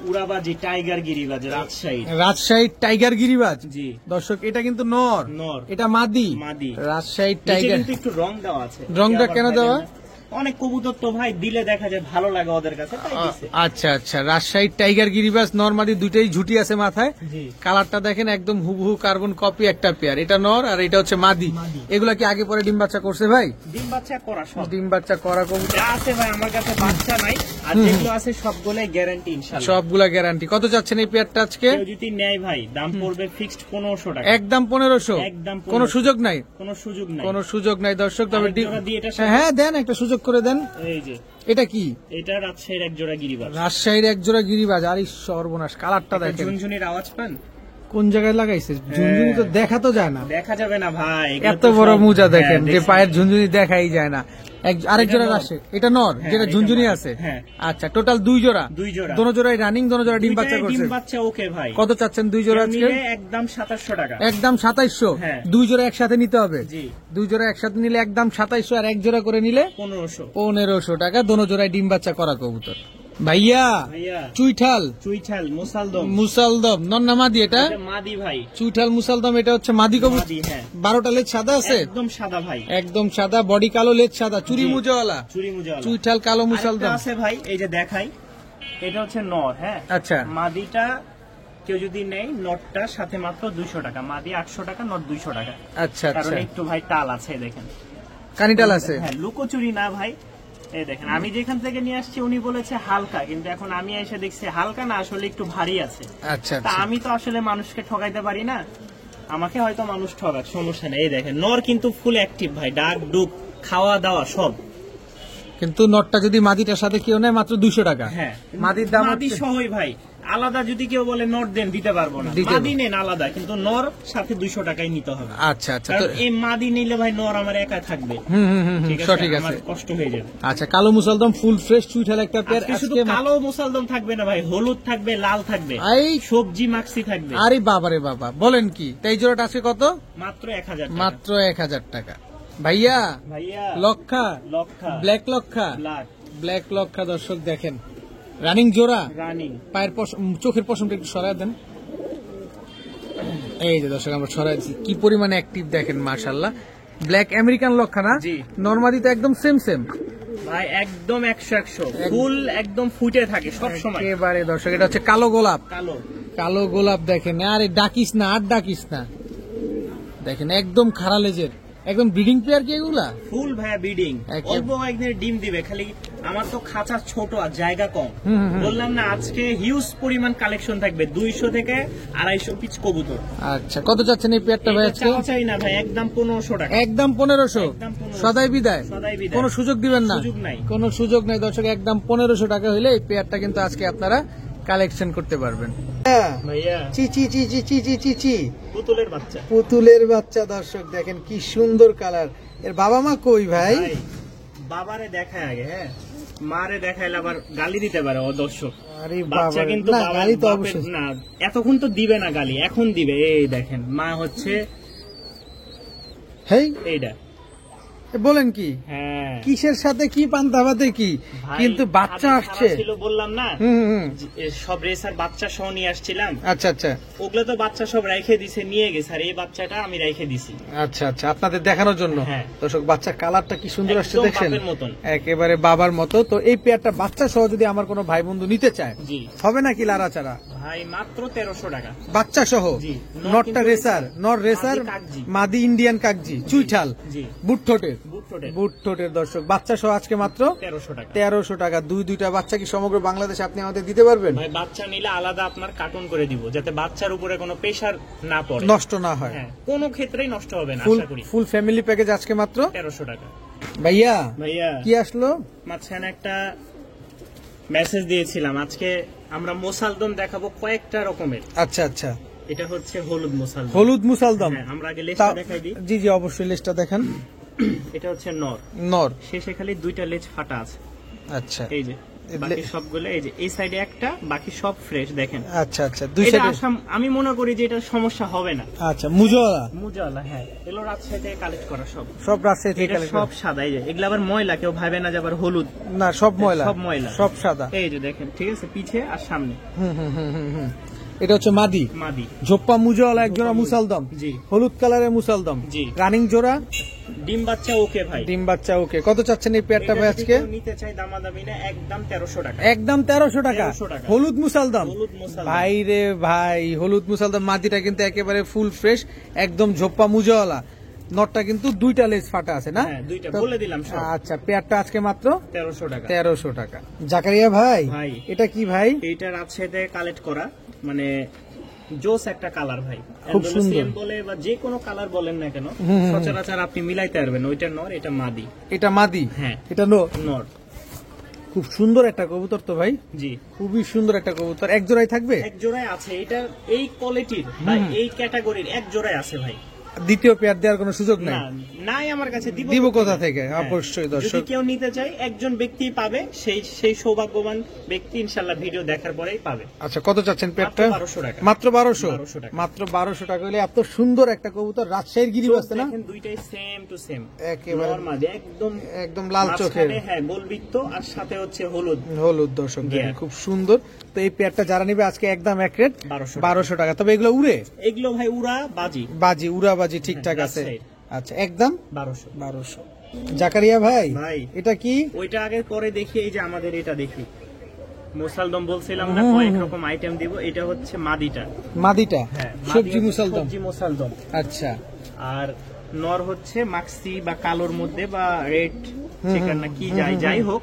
উড়াবাজি টাইগার গিরিবাজ রাজশাহী। রাজশাহী টাইগার গিরিবাজ। জি দর্শক এটা কিন্তু নর, নর। এটা মাদি। মাদি। রাজশাহী নিচে টাইগার। কিন্তু একটু রং দেওয়া আছে। রংটা আবার কেন ভাই দেওয়া? দেখেন, অনেক কবুতর তো ভাই দিলে দেখা যায় ভালো লাগে ওদের কাছে, তাই দিছে। আচ্ছা আচ্ছা, রাজশাহী টাইগার গিরিবাজ নরমাদি দুইটাই ঝুটি আছে মাথায়। জি কালারটা দেখেন একদম হুবহু কার্বন কপি একটা পেয়ার। এটা নর আর এটা হচ্ছে মাদি। মাদি। এগুলা কি আগে পরে ডিম বাচ্চা করছে ভাই? ডিম বাচ্চা করা সব ডিম বাচ্চা করা কবুতর যা আছে ভাই, আমার কাছে বাচ্চা নাই, আর যেগুলো আছে সবগুলাই গ্যারান্টি ইনশাআল্লাহ। সবগুলা গ্যারান্টি। কত চাচ্ছেন এই পেয়ারটা আজকে? কেউ যদি নেয় ভাই দাম পড়বে ফিক্সড 1500 টাকা। একদম 1500। একদম 1500 কোনো সুযোগ নাই? কোনো সুযোগ নাই। কোনো সুযোগ নাই দর্শক। তবে আরেক জোড়া দিয়ে এটার সাথে- হ্যাঁ দেন, একটা সুযোগ করে দেন। এই যে এটা কি? এটা রাজশাহীর এক জোড়া গিরিবাজ। রাজশাহীর এক জোড়া গিরিবাজ। আর এই সর্বনাশ, কালারটা একটা দেখেন ঝুনঝুনির আওয়াজ পান? কোন জায়গায় লাগাইছে। ঝুনঝুনি তো দেখা তো যায় না। দেখা যাবে না ভাই, এগুলো এত তো বড় সব- মুজা দেখেন হ্যাঁ, যে দেখছি। পায়ের ঝুনঝুনি দেখাই যায় না। আরেক এটা জোড়া নর। রাজশাহী, এটা নর, হ্যাঁ, যেটা এটা ঝুনঝুনি নর। আছে। হ্যাঁ। আচ্ছা, টোটাল দুই জোড়া। দুই জোড়া। দোনো জোড়াই রানিং, দোনো জোড়া ডিম বাচ্চা দুইটাই করছে। ডিম বাচ্চা ওকে ভাই। কত চাচ্ছেন দুই জোড়া কেউ আজকে? নিলে একদম 2700 টাকা। একদম 2700। হ্যাঁ। দুই জোড়া একসাথে নিতে হবে। জি দুই জোড়া একসাথে নিলে একদম 2700, আর এক জোড়া করে নিলে 1500। 1500 টাকা। দোনো জোড়ায় ডিম বাচ্চা করা কবুতর। ভাইয়া ভাইয়া চুইঠাল চুইঠাল মুসালদম। মুসালদম নন্না মাদি। এটা এটা মাদি ভাই। চুইঠাল মুসালদম, এটা হচ্ছে মাদি কবুতর। মাদি হ্যাঁ, 12টা লেজ সাদা আছে, একদম সাদা ভাই, একদম সাদা, বডি কালো, লেজ সাদা, চুরি জি। মুজওয়ালা চুরি মুজাওয়ালা। চুইঠাল কালো আরেকটা মুসালদম। আছে ভাই, এই যে দেখাই, এটা হচ্ছে নর। হ্যাঁ আচ্ছা মাদিটা কেউ যদি নেয় নটটার সাথে মাত্র 200 টাকা, মাদি 800 টাকা, নট 200 টাকা। আচ্ছা কারণ আচ্ছা, একটু ভাই টাল আছে দেখেন, কানিটাল আছে। হ্যাঁ লুকোচুরি না ভাই। এই দেখেন, আমি যেখান থেকে নিয়ে আসছি উনি বলেছে হালকা, কিন্তু এখন আমি এসে দেখছি হালকা না, আসলে একটু ভারী আছে। আচ্ছা তা আচ্ছা, আমি তো আসলে মানুষকে ঠকাইতে পারি না, আমাকে হয়তো মানুষ ঠকাক, সমস্যা নেই। এই দেখেন নর কিন্তু ফুল অ্যাক্টিভ ভাই, ডাক ডুক খাওয়া দাওয়া সব। কিন্তু নটটা যদি মাদিটার সাথে কেউ নেয় মাত্র 200 টাকা। হ্যাঁ মাদির দাম মাদি হচ্ছে- সহই ভাই, আলাদা যদি কেউ বলে নর দেন দিতে পারবো না, দিতে মাদি নেন আলাদা, কিন্তু নর সাথে 200 টাকাই নিতে হবে। আচ্ছা আচ্ছা, তো কারণ এই মাদি নিলে ভাই নর আমার একা থাকবে, ঠিক আছে, সঠিক আমার আছে। কষ্ট হয়ে যাবে। আচ্ছা, কালো মুসালদম ফুল ফ্রেশ চুইঠাল একটা পেয়ার আজকে শুধু আজকে কালো মুসালদম থাকবে না ভাই, হলুদ থাকবে, লাল থাকবে, এই সবজি মাক্সি থাকবে। আরে বাবারে বাবা, বলেন কি? তাই জোড়াটা আজকে কত? মাত্র 1000 টাকা। মাত্র 1000 টাকা। ভাইয়া ভাইয়া লক্ষা, লক্ষা ব্ল্যাক লক্ষা, ব্ল্যাক ব্ল্যাক লক্ষা দর্শক দেখেন, রানিং জোড়া। রানিং। পায়ের চোখের পশমটা একটু সরায় দেন। এই যে দর্শক আমরা সরাই দিচ্ছি, কি পরিমাণে অ্যাক্টিভ দেখেন মাশাআল্লাহ। ব্ল্যাক আমেরিকান লক্ষা না? জি। নরমাদি তো একদম সেম সেম ভাই, একদম 100 ফুল একদম ফুটে থাকে সব সময়। একেবারে দর্শক। এটা হচ্ছে কালো গোলাপ, কালো কালো গোলাপ দেখেন। আরে ডাকিস না, আর ডাকিস না, দেখেন একদম খাড়া লেজের, একদম ব্রিডিং পেয়ার কি এগুলা? ফুল ভাইয়া বিডিং, একে- অল্প কয়েকদিনের ডিম দিবে, খালি আমার তো খাঁচা ছোট আর জায়গা কম। বললাম না আজকে হিউজ পরিমাণ কালেকশন থাকবে, 200 থেকে 250 পিস কবুতর। আচ্ছা, কত চাচ্ছেন এই পেয়ারটা ভাই এটা আজকে? চাওয়া চাই না ভাই, একদম 1500 টাকা। একদম 1500। একদম 1500 সদাই বিদায়, সদাই বিদায়। কোনো সুযোগ দিবেন না? সুযোগ নাই। কোনো সুযোগ নাই দর্শক, একদম 1500 টাকা হলে এই পেয়ারটা কিন্তু আজকে আপনারা কালেকশন করতে পারবেন। ভাইয়া চি চি চি চি চি চি চি চি পুতুলের বাচ্চা। পুতুলের বাচ্চা দর্শক দেখেন কি সুন্দর কালার। এর বাবা মা কই ভাই? ভাই, বাবারে দেখায় আগে, হ্যাঁ মারে দেখাইলে আবার গালি দিতে পারে ও দর্শক। আরে বাচ্চা বাবা, কিন্তু না গালি তো বাপের অবশ্যই না, এতক্ষণ তো দিবে না গালি, এখন দিবে। এই দেখেন মা হচ্ছে হেই এইটা। বলেন কি হ্যাঁ কিসের সাথে কি পান্তাভাতে কি, ভাই, কিন্তু বাচ্চা হাতে আসছে। ছাড়া ছিল বললাম না, হুম। সব রেসার বাচ্চা সহ নিয়ে আসছিলাম। আচ্ছা আচ্ছা ওগুলো তো বাচ্চা সব রেখে দিছে, নিয়ে গেছে, আর এই বাচ্চাটা আমি রেখে দিছি। আচ্ছা আচ্ছা, আপনাদের দেখানোর জন্য। হ্যাঁ। দর্শক বাচ্চার কালারটা কি সুন্দর আসছে একদম দেখছেন, বাপের মতন। একেবারে বাবার মতো। তো এই পেয়ারটা বাচ্চা সহ যদি আমার কোনো ভাই বন্ধু নিতে চায়, জি হবে নাকি লাড়াচাড়া? ভাই মাত্র 1300 টাকা। বাচ্চা সহ জি। নটটা কিন্তু রেসার, নর রেসার, মাদি কাগজি। মাদি ইন্ডিয়ান কাগজি, চুইঠাল, জি বুট ঠোঁটের, বুট ঠোঁটের বুট ঠোঁটের দর্শক বাচ্চা সহ আজকে মাত্র 1300 টাকা। 1300 টাকা। দুইটা বাচ্চা কি সমগ্র বাংলাদেশে আপনি আমাদের দিতে পারবেন? ভাই বাচ্চা নিলে আলাদা আপনার কার্টুন করে দিব, যাতে বাচ্চার উপরে কোনো প্রেসার না পড়ে, নষ্ট না হয়। হ্যাঁ কোনো ক্ষেত্রেই নষ্ট হবে না ফুল আশা করি। ফুল ফ্যামিলি প্যাকেজ আজকে মাত্র 1300 টাকা। ভাইয়া ভাইয়া কি আসলো? মাঝখানে একটা মেসেজ দিয়েছিলাম, আজকে আমরা মোসালদম দেখাবো কয়েকটা রকমের। আচ্ছা আচ্ছা, এটা হচ্ছে হলুদ মোসালদম। হলুদ মুসালদম। হ্যাঁ, আমরা আগে লেজটা তা- দেখাই দিই। জি জি অবশ্যই লেজটা দেখান। এটা হচ্ছে নর, নর। শেষে খালি দুইটা লেজ ফাটা আছে। আচ্ছা এই যে বাকি সবগুলো, এই যে এই সাইডে একটা, বাকি সব ফ্রেশ। দেখেন আচ্ছা আচ্ছা, দুই এটা সাইডে। আসাম, আমি মনে করি যে এটা সমস্যা হবে না। আচ্ছা মুজওয়ালা মুজালা, হ্যাঁ এগুলো রাজশাহী থেকে কালেক্ট করা সব। সব রাজশাহী থেকে এটা collect সব করা। সাদা, এই যে এগুলো আবার ময়লা, কেউ ভাবে না যে আবার হলুদ। না সব ময়লা, সব ময়লা, সব সাদা। এই যে দেখেন, ঠিক আছে, পিছে আর সামনে হুম। এটা হচ্ছে মাদি মাদি। ঝোপ্পা মুজওয়ালা এক জোড়া মুসালদম, জি হলুদ কালারের মুসালদম, জি। রানিং জোড়া, ডিম বাচ্চা ওকে ভাই। ডিম বাচ্চা ওকে। কত চাচ্ছেন এই পেয়ারটা এটা ভাই যদি আজকে? কেউ নিতে চাই দামাদামি না, একদম 1300 টাকা। একদম 1300 টাকা। 1300 টাকা। হলুদ মুসালদম। হলুদ মুসালদম। ভাই রে ভাই, হলুদ মুসালদম মাদিটা কিন্তু একেবারে ফুল ফ্রেশ, একদম ঝোপ্পা মুজওয়ালা। নটটা কিন্তু দুইটা লেজ ফাটা আছে না? হ্যাঁ দুইটা তো- বলে দিলাম সব। আচ্ছা, পেয়ারটা আজকে মাত্র 1300 টাকা। 1300 টাকা। জাকারিয়া ভাই, ভাই। এটা কি ভাই? এইটা রাজশাহীতে কালেক্ট করা, মানে জোস একটা কালার ভাই। খুব সুন্দর। সেম বলে বা যে কোনো কালার বলেন না কেন, সচরাচর আপনি মিলাইতে পারবেন। ওইটা নর, এটা মাদি। এটা মাদি, হ্যাঁ। এটা নর। খুব সুন্দর একটা কবুতর তো ভাই, জি খুবই সুন্দর একটা কবুতর। এক জোড়াই থাকবে? এক জোড়ায় আছে। এটা এই কোয়ালিটির বা এই ক্যাটাগরির এক জোড়ায় আছে ভাই। দ্বিতীয় পেয়ার দেওয়ার কোনো সুযোগ নাই? না নাই আমার কাছে, দিব কোথা থেকে? হ্যাঁ। অবশ্যই যদি দর্শক। কেউ নিতে চায় একজন ব্যক্তি পাবে, সেই সৌভাগ্যবান ব্যক্তি ইনশাল্লাহ ভিডিও দেখার পরেই পাবে। আচ্ছা, কত চাচ্ছেন পেয়ারটা? মাত্র 1200 টাকা। মাত্র 1200? 1200 টাকা। মাত্র 1200 টাকা হলে এত সুন্দর একটা কবুতর, রাজশাহীর গিরিবাজ না? দেখেন দুইটাই সেম টু সেম, একেবারে নরমাল, একদম একদম লাল চোখের, মাঝখানে, হ্যাঁ গোলবৃত্ত, আর সাথে হচ্ছে হলুদ। হলুদ দর্শক দেখেন, Yeah. খুব সুন্দর। তো এই পেয়ারটা যারা নিবে আজকে একদম এক রেট 1200 1200 টাকা। তবে এগুলো উড়ে এগুলো ভাই উড়া বাজি, বাজি, উড়া বাজি ঠিকঠাক আছে। রাজশাহীর। আচ্ছা, একদম 1200। 1200। জাকারিয়া ভাই, ভাই। এটা কি? ওইটা আগে পরে দেখি, এই যে আমাদের এটা দেখি, মুসালদম বলছিলাম না কয়েক রকম আইটেম দিব। এটা হচ্ছে মাদিটা, মাদিটা হ্যাঁ সবজি মুসালদম। সবজি মুসালদম। আচ্ছা, আর নর হচ্ছে মাক্সি বা কালোর মধ্যে বা রেড চিকেন না কি যাই হোক।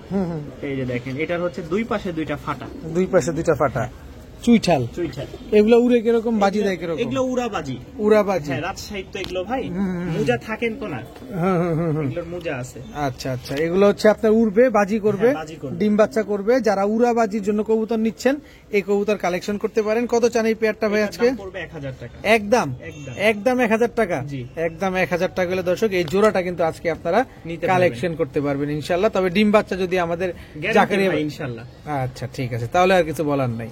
এই যে দেখেন, এটার হচ্ছে দুই পাশে দুইটা ফাটা, দুই পাশে দুইটা ফাটা, চুইঠাল। চুইঠাল। এগুলো উড়ে কিরকম, বাজি দেয় কিরকম? এগুলো উড়াবাজি। উড়া বাজি। হ্যাঁ রাজশাহী তো এগুলো ভাই মুজা থাকেন তো না, এগুলোর মুজা আছে। আচ্ছা আচ্ছা, এগুলো হচ্ছে আপনার উড়বে, বাজি করবে, হ্যাঁ, বাজি করবে। ডিম বাচ্চা করবে। যারা উড়া বাজির জন্য কবুতর নিচ্ছেন, এই কবুতর কালেকশন করতে পারেন। কত চান এই পেয়ারটা ভাই এটার আজকে? দাম পড়বে 1000 টাকা। একদম একদম। একদম 1000 টাকা। জি। একদম 1000 টাকা হলে দর্শক এই জোড়াটা কিন্তু আজকে আপনারা নিতে কালেকশন করতে পারবেন ইনশাল্লাহ। তবে ডিম বাচ্চা যদি আমাদের Guarantee জাকারিয়া ভাই, ইনশাল্লাহ। আচ্ছা ঠিক আছে, তাহলে আর কিছু বলার নাই।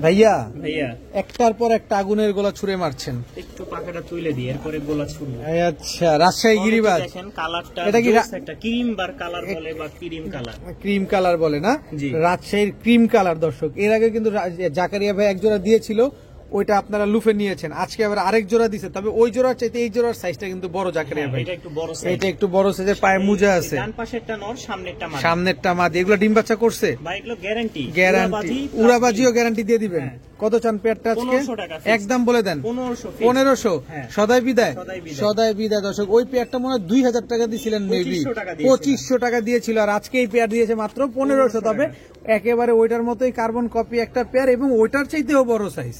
ভাইয়া, ভাইয়া একটার পর একটা আগুনের গোলা ছুড়ে মারছেন। একটু পাখাটা তুলে দিই, এরপরে গোলা ছুড়বো। এই আচ্ছা, রাজশাহী গিরিবাজ। দেখেন কালারটা, এটা কি জোস একটা ক্রিম বার কালার বলে বা ক্রিম কালার। ক্রিম কালার বলে না? জি। রাজশাহীর ক্রিম কালার দর্শক। এর আগে কিন্তু জাকারিয়া ভাই এক জোড়া দিয়েছিল, ওইটা আপনারা লুফে নিয়েছেন। আজকে আবার আরেক জোড়া দিছে, তবে ওই জোড়ার চাইতে এই জোড়ার সাইজটা কিন্তু বড় জাকারিয়া ভাই। এটা একটু বড় সাইজ। এটা একটু বড় সাইজের, পায়ে মুজা আছে, ডান পাশেরটা নর, সামনেরটা মাদি। সামনেরটা মাদি। এগুলো ডিম বাচ্চা করছে? ভাই এগুলো গ্যারান্টি, গ্যারান্টি, উড়াবাজিও গ্যারান্টি দিয়ে দিবেন। হ্যাঁ। কত চান পেয়ারটা আজকে? 1500 টাকা fixed। একদম বলে দেন। 1500 fixed। 1500। হ্যাঁ। সদাই বিদায়। সদাই বিদায়। সদাই বিদায় দর্শক। ওই পেয়ারটা মনে হয় 2000 টাকা দিয়েছিলেন মেবি, 2500 টাকা দিয়েছিলাম। 2500 টাকা দিয়েছিল। আর আজকে এই পেয়ার দিয়েছে মাত্র 1500। তবে একেবারে ওইটার মতোই কার্বন কপি একটা পেয়ার, এবং ওইটার চাইতেও বড় সাইজ।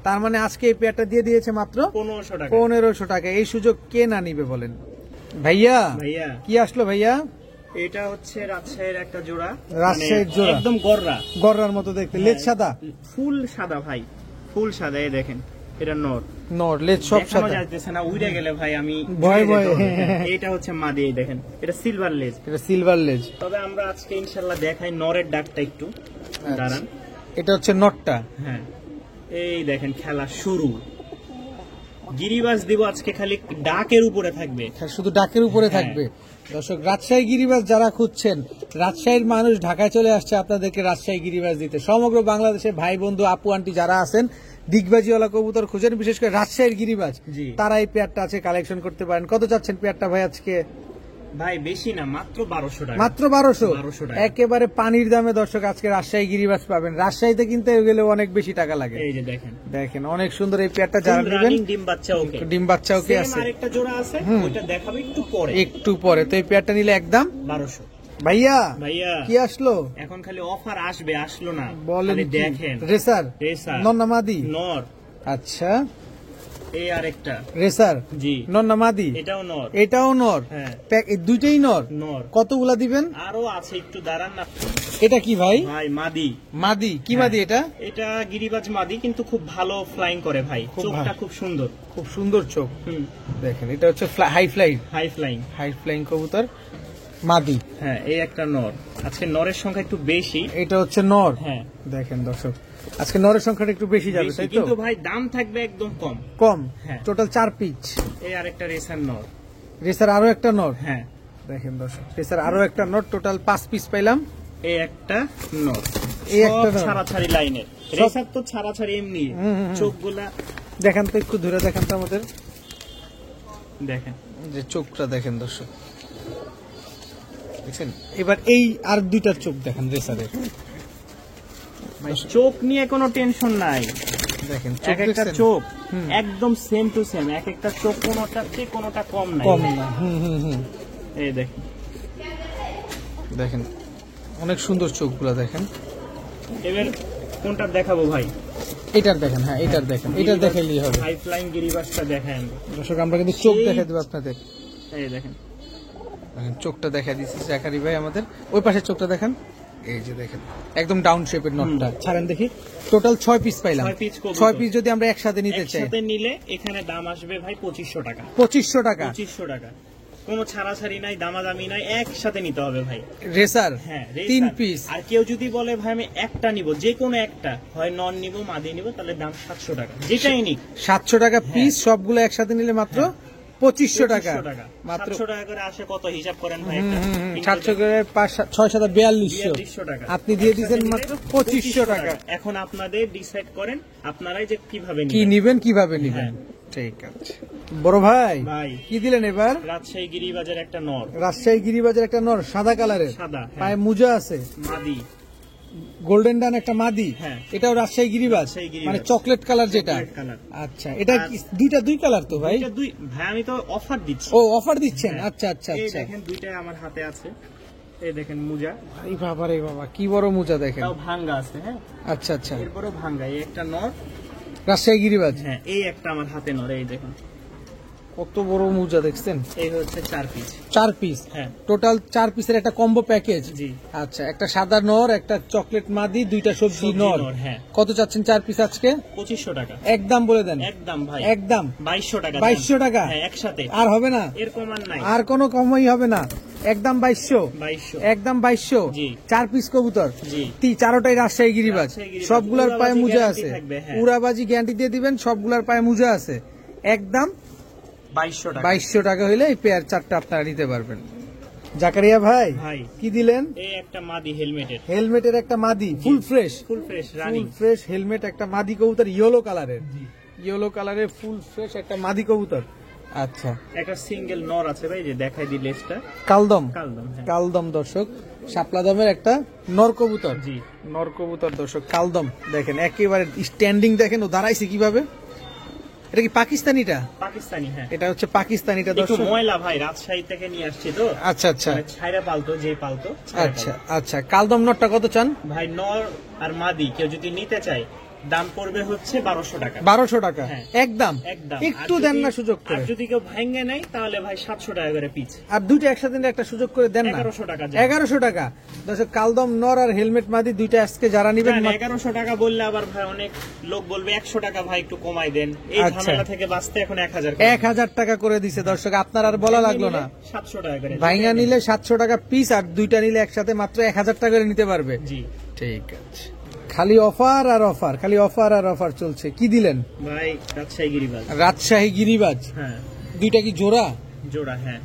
তার মানে আজকে এই পেয়ারটা দিয়ে দিয়েছে মাত্র 1500 টাকা। 1500 টাকা। এই সুযোগ কে না নিবে বলেন? ভাইয়া, ভাইয়া কি আসলো ভাইয়া? এটা হচ্ছে রাজশাহীর একটা জোড়া, রাজশাহীর মানে জোড়া। একদম গররা, গররার মতো দেখতে, লেজ সাদা, ফুল সাদা ভাই, ফুল সাদা, এই দেখেন এটা নর। নর লেজ সব দেখানো সাদা, যাইতেছে না, উড়ে গেলে ভাই আমি ভয় ভয়। এটা হচ্ছে মাদি, এই দেখেন এটা সিলভার লেজ। এটা সিলভার লেজ। তবে আমরা আজকে ইনশাআল্লাহ দেখাই নরের ডাকটা একটু দাঁড়ান। এটা হচ্ছে নটটা। হ্যাঁ এই দেখেন খেলা শুরু। গিরিবাজ দিব আজকে, খালি ডাকের উপরে থাকবে, শুধু ডাকের উপরে হ্যাঁ। থাকবে। দর্শক, রাজশাহী গিরিবাজ যারা খুঁজছেন, রাজশাহীর মানুষ ঢাকায় চলে আসছে আপনাদেরকে রাজশাহী গিরিবাজ দিতে। সমগ্র বাংলাদেশের ভাই বন্ধু আপু আন্টি যারা আছেন ডিগবাজিওয়ালা কবুতর খুঁজেন, বিশেষ করে রাজশাহীর গিরিবাজ, জি। তারা এই পেয়ারটা আছে কালেকশন করতে পারেন। কত চাচ্ছেন পেয়ারটা ভাই আজকে? ভাই বেশি না, মাত্র 1200 টাকা। মাত্র 1200 1200 টাকা। একেবারে পানির দামে দর্শক আজকে রাজশাহী গিরিবাজ পাবেন। রাজশাহীতে কিনতে গেলে অনেক বেশি টাকা লাগে। এই যে দেখেন, দেখেন অনেক সুন্দর এই পেয়ারটা, যারা ফুল নেবেন রানিং ডিম বাচ্চা ওকে। ডিম বাচ্চা ওকে Same আছে, আরেকটা জোড়া আছে, ওইটা দেখাবো একটু পরে। একটু পরে। তো এই পেয়ারটা নিলে একদম 1200। ভাইয়া ভাইয়া কি আসলো এখন খালি অফার আসবে, আসলো না বলেন খালি কি? দেখেন। Racer racer. নন্নামাদি। নর। আচ্ছা, এই আরেকটা। রেসার জি। নন্নামাদি। এটাও নর। এটাও নর। হ্যাঁ। এই দুইটাই নর। নর। কতগুলা দিবেন? আরো আছে, একটু দাঁড়ান না এটা কি ভাই? ভাই। মাদি। মাদি। কি হ্যাঁ। মাদি এটা? এটা গিরিবাজ মাদি, কিন্তু খুব ভালো ফ্লাইং করে ভাই, খুব চোখটা ভালো। খুব সুন্দর। খুব সুন্দর চোখ। হুম, দেখেন এটা হচ্ছে high flying. High flying. High flying কবুতর মাদি। হ্যাঁ এই একটা নর। আজকে নরের সংখ্যা একটু বেশি। এটা হচ্ছে নর। হ্যাঁ দেখেন দর্শক, আজকে নরের সংখ্যাটা একটু বেশি যাবে, বেশি, তাই তো? কিন্তু ভাই দাম থাকবে একদম কম। কম। হ্যাঁ। Total 4 piece. এই আরেকটা রেসার নর। রেসার আরো একটা নর। হ্যাঁ দেখেন দর্শক, রেসার আরো একটা নর, টোটাল 5 পিস পাইলাম। এই একটা নর। এই একটা সব নর। ছাড়াছাড়ি লাইনের। রেসার তো ছাড়াছাড়ি এমনি, চোখগুলা দেখান তো একটু ধরে দেখান তো আমাদের, দেখেন। যে চোখটা দেখেন দর্শক, দেখছেন? এবার এই আর দুইটার চোখ দেখেন রেসারের। ভাই চোখ নিয়ে কোনো টেনশন নাই। দেখেন এক একটা চোখ একদম সেম টু সেম, এক একটা চোখ কোনোটার চেয়ে কোনোটা কম নাই। কম না। হুম। এই দেখেন, দেখেন অনেক সুন্দর চোখগুলো দেখেন। এবার কোনটা দেখাবো ভাই? এটার দেখেন, হ্যাঁ এটার দেখেন, এটার দেখাইলেই হবে। হাই ফ্লাইং গিরিবাজটা দেখেন। দর্শক, আমরা কিন্তু চোখ দেখাই দেবো আপনাদের। এই দেখেন, দেখেন চোখটা দেখা দিচ্ছি জাকারি ভাই আমাদের। ওই পাশে চোখটা দেখেন, এই যে দেখেন একদম ডাউন শেপের নটটা। ছাড়েন দেখি। টোটাল 6 পিস পাইলাম। 6 পিস কবুতর। 6 পিস যদি আমরা একসাথে নিতে চাই, একসাথে নিলে এখানে দাম আসবে ভাই 2500 টাকা। 2500 টাকা। 2500 টাকা, কোনো ছাড়াছাড়ি নাই, দামাদামি নাই, একসাথে নিতে হবে ভাই। রেসার হ্যাঁ 3 পিস। আর কেউ যদি বলে ভাই আমি একটা নিব, যে কোনো একটা, হয় নন নিব মাদি নিব, তাহলে দাম 700 টাকা, যেটাই নিক 700 টাকা পিস। সবগুলো একসাথে নিলে মাত্র 2500 টাকা। 2500 টাকা। মাত্র 700 টাকা করে আসে, কত হিসাব করেন ভাই? একটা 700 করে 6 7 4200। 4200 টাকা। আপনি দিয়ে দিয়েছেন একসাথে মাত্র নিলে 2500 টাকা। এখন আপনাদের ডিসাইড করেন আপনারাই যে কিভাবে কি নিবেন। নিবেন, কিভাবে নিবেন? ঠিক আছে বড় ভাই, ভাই কি দিলেন এবার? রাজশাহী গিরিবাজের একটা নর। রাজশাহী গিরিবাজের একটা নর, সাদা কালারের, সাদা, হ্যাঁ। পায়ে মুজা আছে, মাদি। গোল্ডেন ডান একটা মাদি। হ্যাঁ। এটাও রাজশাহী গিরিবাজ, রাজশাহী গিরিবাজ। মানে চকলেট কালার যেটা। Chocolate colour. আচ্ছা, এটা কি দুই কালার তো ভাই? এটা দুই ভাই, আমি তো অফার দিচ্ছি। ও অফার দিচ্ছেন? হ্যাঁ। আচ্ছা আচ্ছা এই আচ্ছা। দেখেন দুইটাই আমার হাতে আছে। এই দেখেন মুজা, এই বাবা রে বাবা, কি বড় মুজা দেখেন। তাও ভাঙ্গা আছে। হ্যাঁ আচ্ছা আচ্ছা, এরপরও ভাঙ্গা। এই একটা নর। রাজশাহী গিরিবাজ। হ্যাঁ এই একটা আমার হাতে নর, এই দেখুন কত বড় মুজা দেখছেন। এই হচ্ছে 4 পিস। 4 পিস। হ্যাঁ টোটাল 4 পিসের একটা কম্বো প্যাকেজ। জি। আচ্ছা, একটা সাদা নর, একটা চকলেট মাদি, দুইটা সবজি সবজি নর। নর, হ্যাঁ। কত চাচ্ছেন 4 পিস আজকে? 2500 টাকা। একদম বলে দেন। একদম ভাই, একদম 2200 টাকা। 2200 টাকা। হ্যাঁ একসাথে। আর হবে না? এর কমান নাই। আর কোনো কমই হবে না, একদম 2200। 2200। একদম 2200। জি। 4 পিস কবুতর। জি। চারোটাই রাজশাহী গিরিবাজ। রাজশাহী গিরিবাজ। সবগুলার পায়ে উড়াবাজি মুজা গ্যারান্টি আছে। থাকবে, হ্যাঁ। উড়াবাজি গ্যারান্টি দিয়ে দিবেন, সবগুলার পায়ে মুজা আছে। একদম 2200 টাকা। 2200 টাকা হইলে এই পেয়ার 4টা আপনারা নিতে পারবেন। জাকারিয়া ভাই, ভাই কি দিলেন? এই একটা মাদি হেলমেটের। হেলমেটের একটা মাদি, full fresh. Full fresh running. Full fresh helmet একটা মাদি কবুতর, ইয়েলো কালারের। ইয়েলো কালারের ফুল ফ্রেশ একটা মাদি কবুতর। আচ্ছা, একটা সিঙ্গেল নর আছে ভাই, যে দেখাই দি লেজটা। কালদম। কালদম, হ্যাঁ। কালদম দর্শক, শাপলা দমের একটা নর কবুতর। জি। নর কবুতর দর্শক, কালদম। দেখেন একেবারে স্ট্যান্ডিং, দেখেন ও দাঁড়াইছে কিভাবে। এটা কি পাকিস্তানিটা? পাকিস্তানি, হ্যাঁ। এটা হচ্ছে পাকিস্তানিটা একটু দর্শক। ময়লা ভাই, রাজশাহী থেকে নিয়ে আসছি তো। আচ্ছা আচ্ছা মানে ছাইরা পালতো, যে পালতো ছাইরা আচ্ছা পালতো। আচ্ছা, কালদম নরটা কত চান? ভাই নর আর মাদি কেউ যদি নিতে চায় দাম পড়বে হচ্ছে 1200 টাকা। 1200 টাকা হ্যাঁ। একদম। একদম। একটু আর দেন যদি- না সুযোগ আর করে। যদি কেউ ভাঙ্গে নেয় তাহলে ভাই 700 টাকা করে পিস। আর দুইটা একসাথে নিলে একটা সুযোগ করে দেন না। 1100 টাকা যায়। 1100 টাকা। দর্শক কালদম নর আর হেলমেট মাদি দুইটা আজকে যারা নিবেন 1100 টাকা বললে আবার ভাই অনেক লোক বলবে 100 টাকা ভাই একটু কমাই দেন, এই আচ্ছা। ঝামেলা থেকে বাঁচতে এখন 1000 1000 টাকা করে দিছে দর্শক, আপনার আর বলা লাগলো না। 700 টাকা করে ভাইঙ্গা নিলে 700 টাকা পিস, আর দুইটা নিলে একসাথে মাত্র 1000 টাকা করে নিতে পারবে। জি ঠিক আছে, খালি অফার আর অফার, খালি অফার আর অফার চলছে। কি দিলেন ভাই? রাজশাহী গিরিবাজ। রাজশাহী গিরিবাজ। হ্যাঁ দুইটা কি জোড়া? জোড়া, হ্যাঁ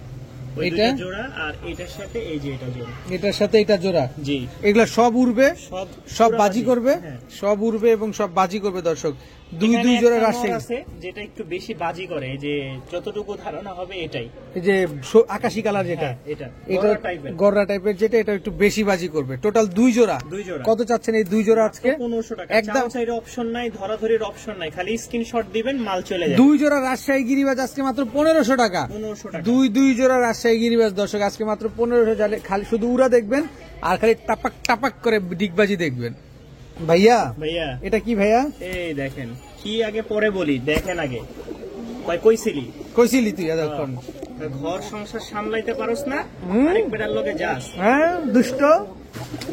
ওই এটা? দুইটা জোড়া, আর এটার সাথে এই যে এটা জোড়া। এটার সাথে এটা জোড়া। জি এগুলা সব উড়বে, সব পুরা বাজি করবে, হ্যাঁ। সব উড়বে এবং সব বাজি করবে দর্শক। দুই এখানে দুই জোড়া একটা নর রাজশাহী। আছে যেটা একটু বেশি বাজি করে, এই যে যতটুকু ধারণা হবে এটাই। এই যে আকাশি কালার যেটা, হ্যাঁ, এটা এটা গলা টাইপের। গররা টাইপের যেটা, এটা একটু বেশি বাজি করবে। টোটাল দুই জোড়া। দুই জোড়া। কত চাচ্ছেন এই দুই জোড়া আজকে? 1500 টাকা। একদম। চাও চাইরে অপশন নাই, ধরাধরির অপশন নাই, খালি স্ক্রিনশট দিবেন, মাল চলে যাবে। দুই জোড়া রাজশাহী গিরিবাজ আজকে মাত্র 1500 টাকা। 1500 টাকা। দুই জোড়া রাজশাহী গিরিবাজ দর্শক আজকে মাত্র 1500। খালি শুধু উড়া দেখবেন আর খালি টাপাক টাপাক করে ডিগবাজি দেখবেন। ভাইয়া ভাইয়া এটা কি ভাইয়া? এই দেখেন, কি আগে পরে বলি, দেখেন আগে কইছিলি কইছিলি তুই এতক্ষণ? ঘর সংসার সামলাইতে পারোস না, হুম। আরেক বেটার লগে যাস। হ্যাঁ,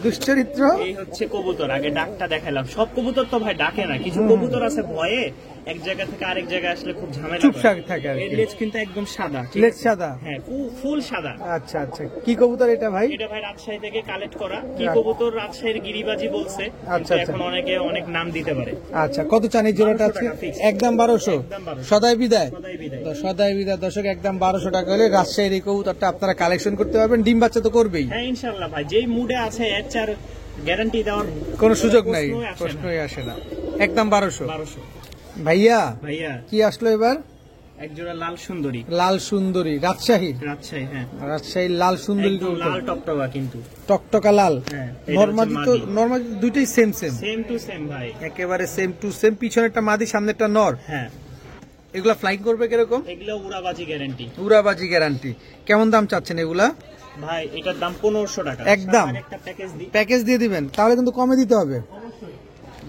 দুশ্চরিত্র। এই হচ্ছে কবুতর, আগে ডাকটা দেখালাম। সব কবুতর তো ভাই ডাকে না, কিছু কবুতর আছে ভয়ে এক জায়গা থেকে আরেক জায়গায় আসলে খুব ঝামেলা চুপচাপ থাকে আর কি। এর লেজ কিন্তু একদম সাদা, ঠিক লেজ আছে? সাদা। হ্যাঁ, ফুল সাদা। আচ্ছা আচ্ছা, কি কবুতর এটা ভাই? এটা ভাই রাজশাহী থেকে কালেক্ট করা। কি আচ্ছা। কবুতর? রাজশাহীর গিরিবাজি বলছে, আচ্ছা, কিন্তু আচ্ছা। এখন অনেকে অনেক নাম দিতে পারে। আচ্ছা, কত চান এই জোড়াটা 1200 আজকে? টাকা fixed। একদম 1200। একদম 1200। সদাই বিদায়। সদাই বিদায়। তো সদাই বিদায় দর্শক, একদম 1200 টাকা হলে রাজশাহীর এই কবুতরটা আপনারা কালেকশন করতে পারবেন। ডিম বাচ্চা তো করবেই, হ্যাঁ ইনশাআল্লাহ ভাই, যেই মুডে আছে এর চার গ্যারান্টি দেওয়ার কোনো সুযোগ নাই, প্রশ্নই আসে না। প্রশ্নই আসে না। একদম 1200। 1200। ভাইয়া ভাইয়া কি আসলো এবার? একজোড়া লাল সুন্দরী। লাল সুন্দরী রাজশাহী। রাজশাহী, হ্যাঁ রাজশাহীর লাল সুন্দরী একদম কবুতর। লাল টকটকা, কিন্তু টকটকা লাল। হ্যাঁ, এটা নরমালি হচ্ছে তো মাদি। নরমালি দুইটাই same same, same to same ভাই। একেবারে সেম টু সেম। পিছনেরটা মাদি, সামনেরটা নর। হ্যাঁ, এগুলা ফ্লাইং করবে কিরকম? এগুলো উড়াবাজি গ্যারান্টি। উড়াবাজি গ্যারান্টি। কেমন দাম চাচ্ছেন এগুলা? ভাই এটার দাম 1500 টাকা। একদম। সাথে একটা প্যাকেজ দিই। প্যাকেজ দিয়ে দিবেন, তাহলে কিন্তু কমে দিতে হবে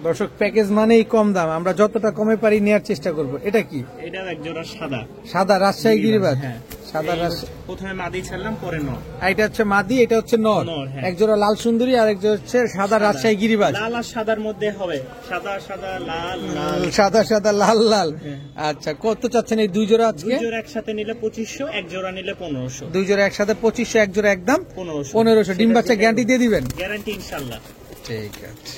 দর্শক। প্যাকেজ মানেই কম দাম, আমরা যতটা কমে পারি নেওয়ার চেষ্টা করব। এটা কি? এটাও একজোড়া সাদা। সাদা রাজশাহী গিরিবাজ। হ্যাঁ, সাদা এই রাজশাহী। প্রথমে মাদি ছাড়লাম, পরে নর। আর এটা হচ্ছে মাদি, এটা হচ্ছে নর। নর, হ্যাঁ। একজোড়া লাল সুন্দরী আর একজোড়া হচ্ছে সাদা রাজশাহী গিরিবাজ। লাল আর সাদার মধ্যে হবে, সাদা সাদা লাল লাল। সাদা সাদা লাল লাল। হ্যাঁ। আচ্ছা, কত চাচ্ছেন এই দুই জোড়া আজকে? দুই জোড়া একসাথে নিলে 2500, এক জোড়া নিলে 1500। দুই জোড়া একসাথে 2500, এক জোড়া একদম 1500। 1500। ডিম বাচ্চা গ্যারান্টি দিয়ে দিবেন? গ্যারান্টি ইনশাআল্লাহ। ঠিক আছে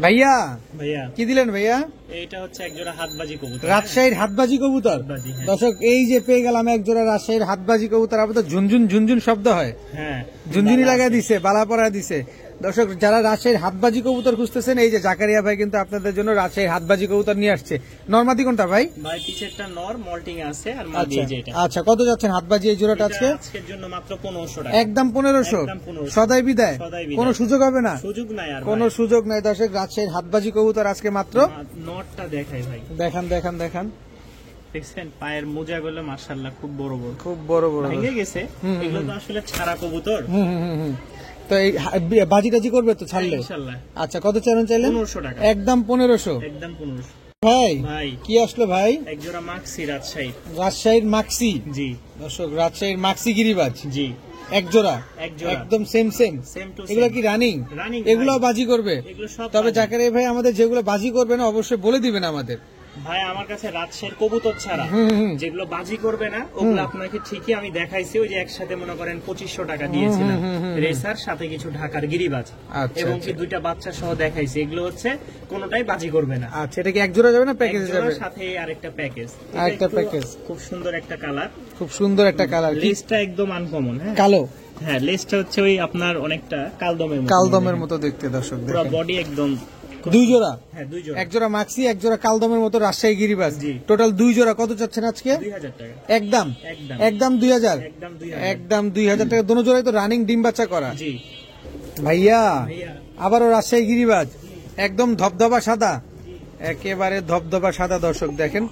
ভাইয়া। ভাইয়া কি দিলেন ভাইয়া? এইটা হচ্ছে একজোড়া হাতবাজি কবুতর। রাজশাহীর হাতবাজি কবুতর। হাতবাজি, হ্যাঁ। দর্শক এই যে পেয়ে গেলাম এক জোড়া রাজশাহীর হাতবাজি কবুতর। আবার তো ঝুনঝুন ঝুনঝুন শব্দ হয়, হ্যাঁ, ঝুনঝুনি লাগাই দিছে, বালা পড়া দিছে। দর্শক যারা রাজশাহীর হাতবাজি কবুতর খুঁজতেছেন, এই যে জাকারিয়া ভাই কিন্তু আপনাদের জন্য রাজশাহীর হাতবাজি কবুতর নিয়ে আসছে। নরমাদি কোনটা ভাই? ভাই পিছেরটা নর মল্টিং আছে, আর মাদি আচ্ছা যেটা। আচ্ছা, কত যাচ্ছেন হাতবাজি এই জোড়াটা আজকে? এটা আজকের জন্য মাত্র 1500 টাকা। একদম 1500। একদম 1500। সদাই বিদায়, সদাই বিদায়। কোনো সুযোগ হবে না? সুযোগ নাই আর কোনো ভাই। সুযোগ নাই দর্শক। রাজশাহীর হাতবাজি কবুতর আজকে মাত্র। নটটা দেখাই ভাই, দেখান দেখান দেখান। দেখছেন পায়ের মোজাগুলো মাশাআল্লাহ খুব বড় বড়, খুব বড় বড়। ভেঙে গেছে। এগুলো তো আসলে ছাড়া কবুতর। হুম হুম হুম হুম। তো এই বাজি টাজি করবে তো ছাড়লে? ইনশাআল্লাহ। আচ্ছা, কত চাইলেন? 1500 টাকা। একদম 1500। একদম 1500। ভাই ভাই কি আসলো ভাই? একজোড়া মাক্সি রাজশাহী। রাজশাহীর মাক্সি। জি দর্শক রাজশাহীর মাক্সি গিরিবাজ জি, এক জোড়া, এক জোড়া। একদম সেম সেম। সেম টু এগুলো কি রানিং? রানিং এগুলো বাজি করবে? এগুলো সব তবে বাজি। জাকারিয়া ভাই আমাদের যেগুলো বাজি করবে না অবশ্যই বলে দিবেন আমাদের। ভাই আমার কাছে রাজশাহীর কবুতর ছাড়া হুম, হুম। যেগুলো বাজি করবে না ওগুলো আপনাকে ঠিকই আমি দেখাইছি। ওই যে একসাথে মনে করেন 2500 টাকা দিয়েছিলাম রেসার সাথে কিছু ঢাকার গিরিবাজ, আচ্ছা, এবং কি আচ্ছা। দুইটা বাচ্চা সহ দেখাইছি। এগুলো হচ্ছে কোনোটাই বাজি করবে না। আচ্ছা, এটা কি এক জোড়া যাবে না প্যাকেজ এক যাবে? জোড়ার সাথে আরেকটা প্যাকেজ। আরেকটা প্যাকেজ। খুব সুন্দর একটা কালার, খুব সুন্দর একটা কালার। লেজটা একদম আনকমন। হ্যাঁ কালো, হ্যাঁ, লেজটা হচ্ছে ওই আপনার অনেকটা কালদমের মতো। কালদমের মতো দেখতে দর্শক। পুরো দেখেন বডি একদম দুই জোড়া, হ্যাঁ দুই জোড়া। এক জোড়া মাক্সি, এক জোড়া কালদমের মতো রাজশাহী গিরিবাজ। জি। টোটাল দুই জোড়া। কত চাচ্ছেন আজকে? 2000 টাকা। একদম একদম। একদম 2000। একদম 2000। একদম 2000 টাকা। দোনো জোড়াই তো রানিং ডিম বাচ্চা করা। জি ভাইয়া ভাইয়া। আবারও রাজশাহী গিরিবাজ, একদম ধবধবা সাদা, একেবারে ধবধবা সাদা। দর্শক দেখেন,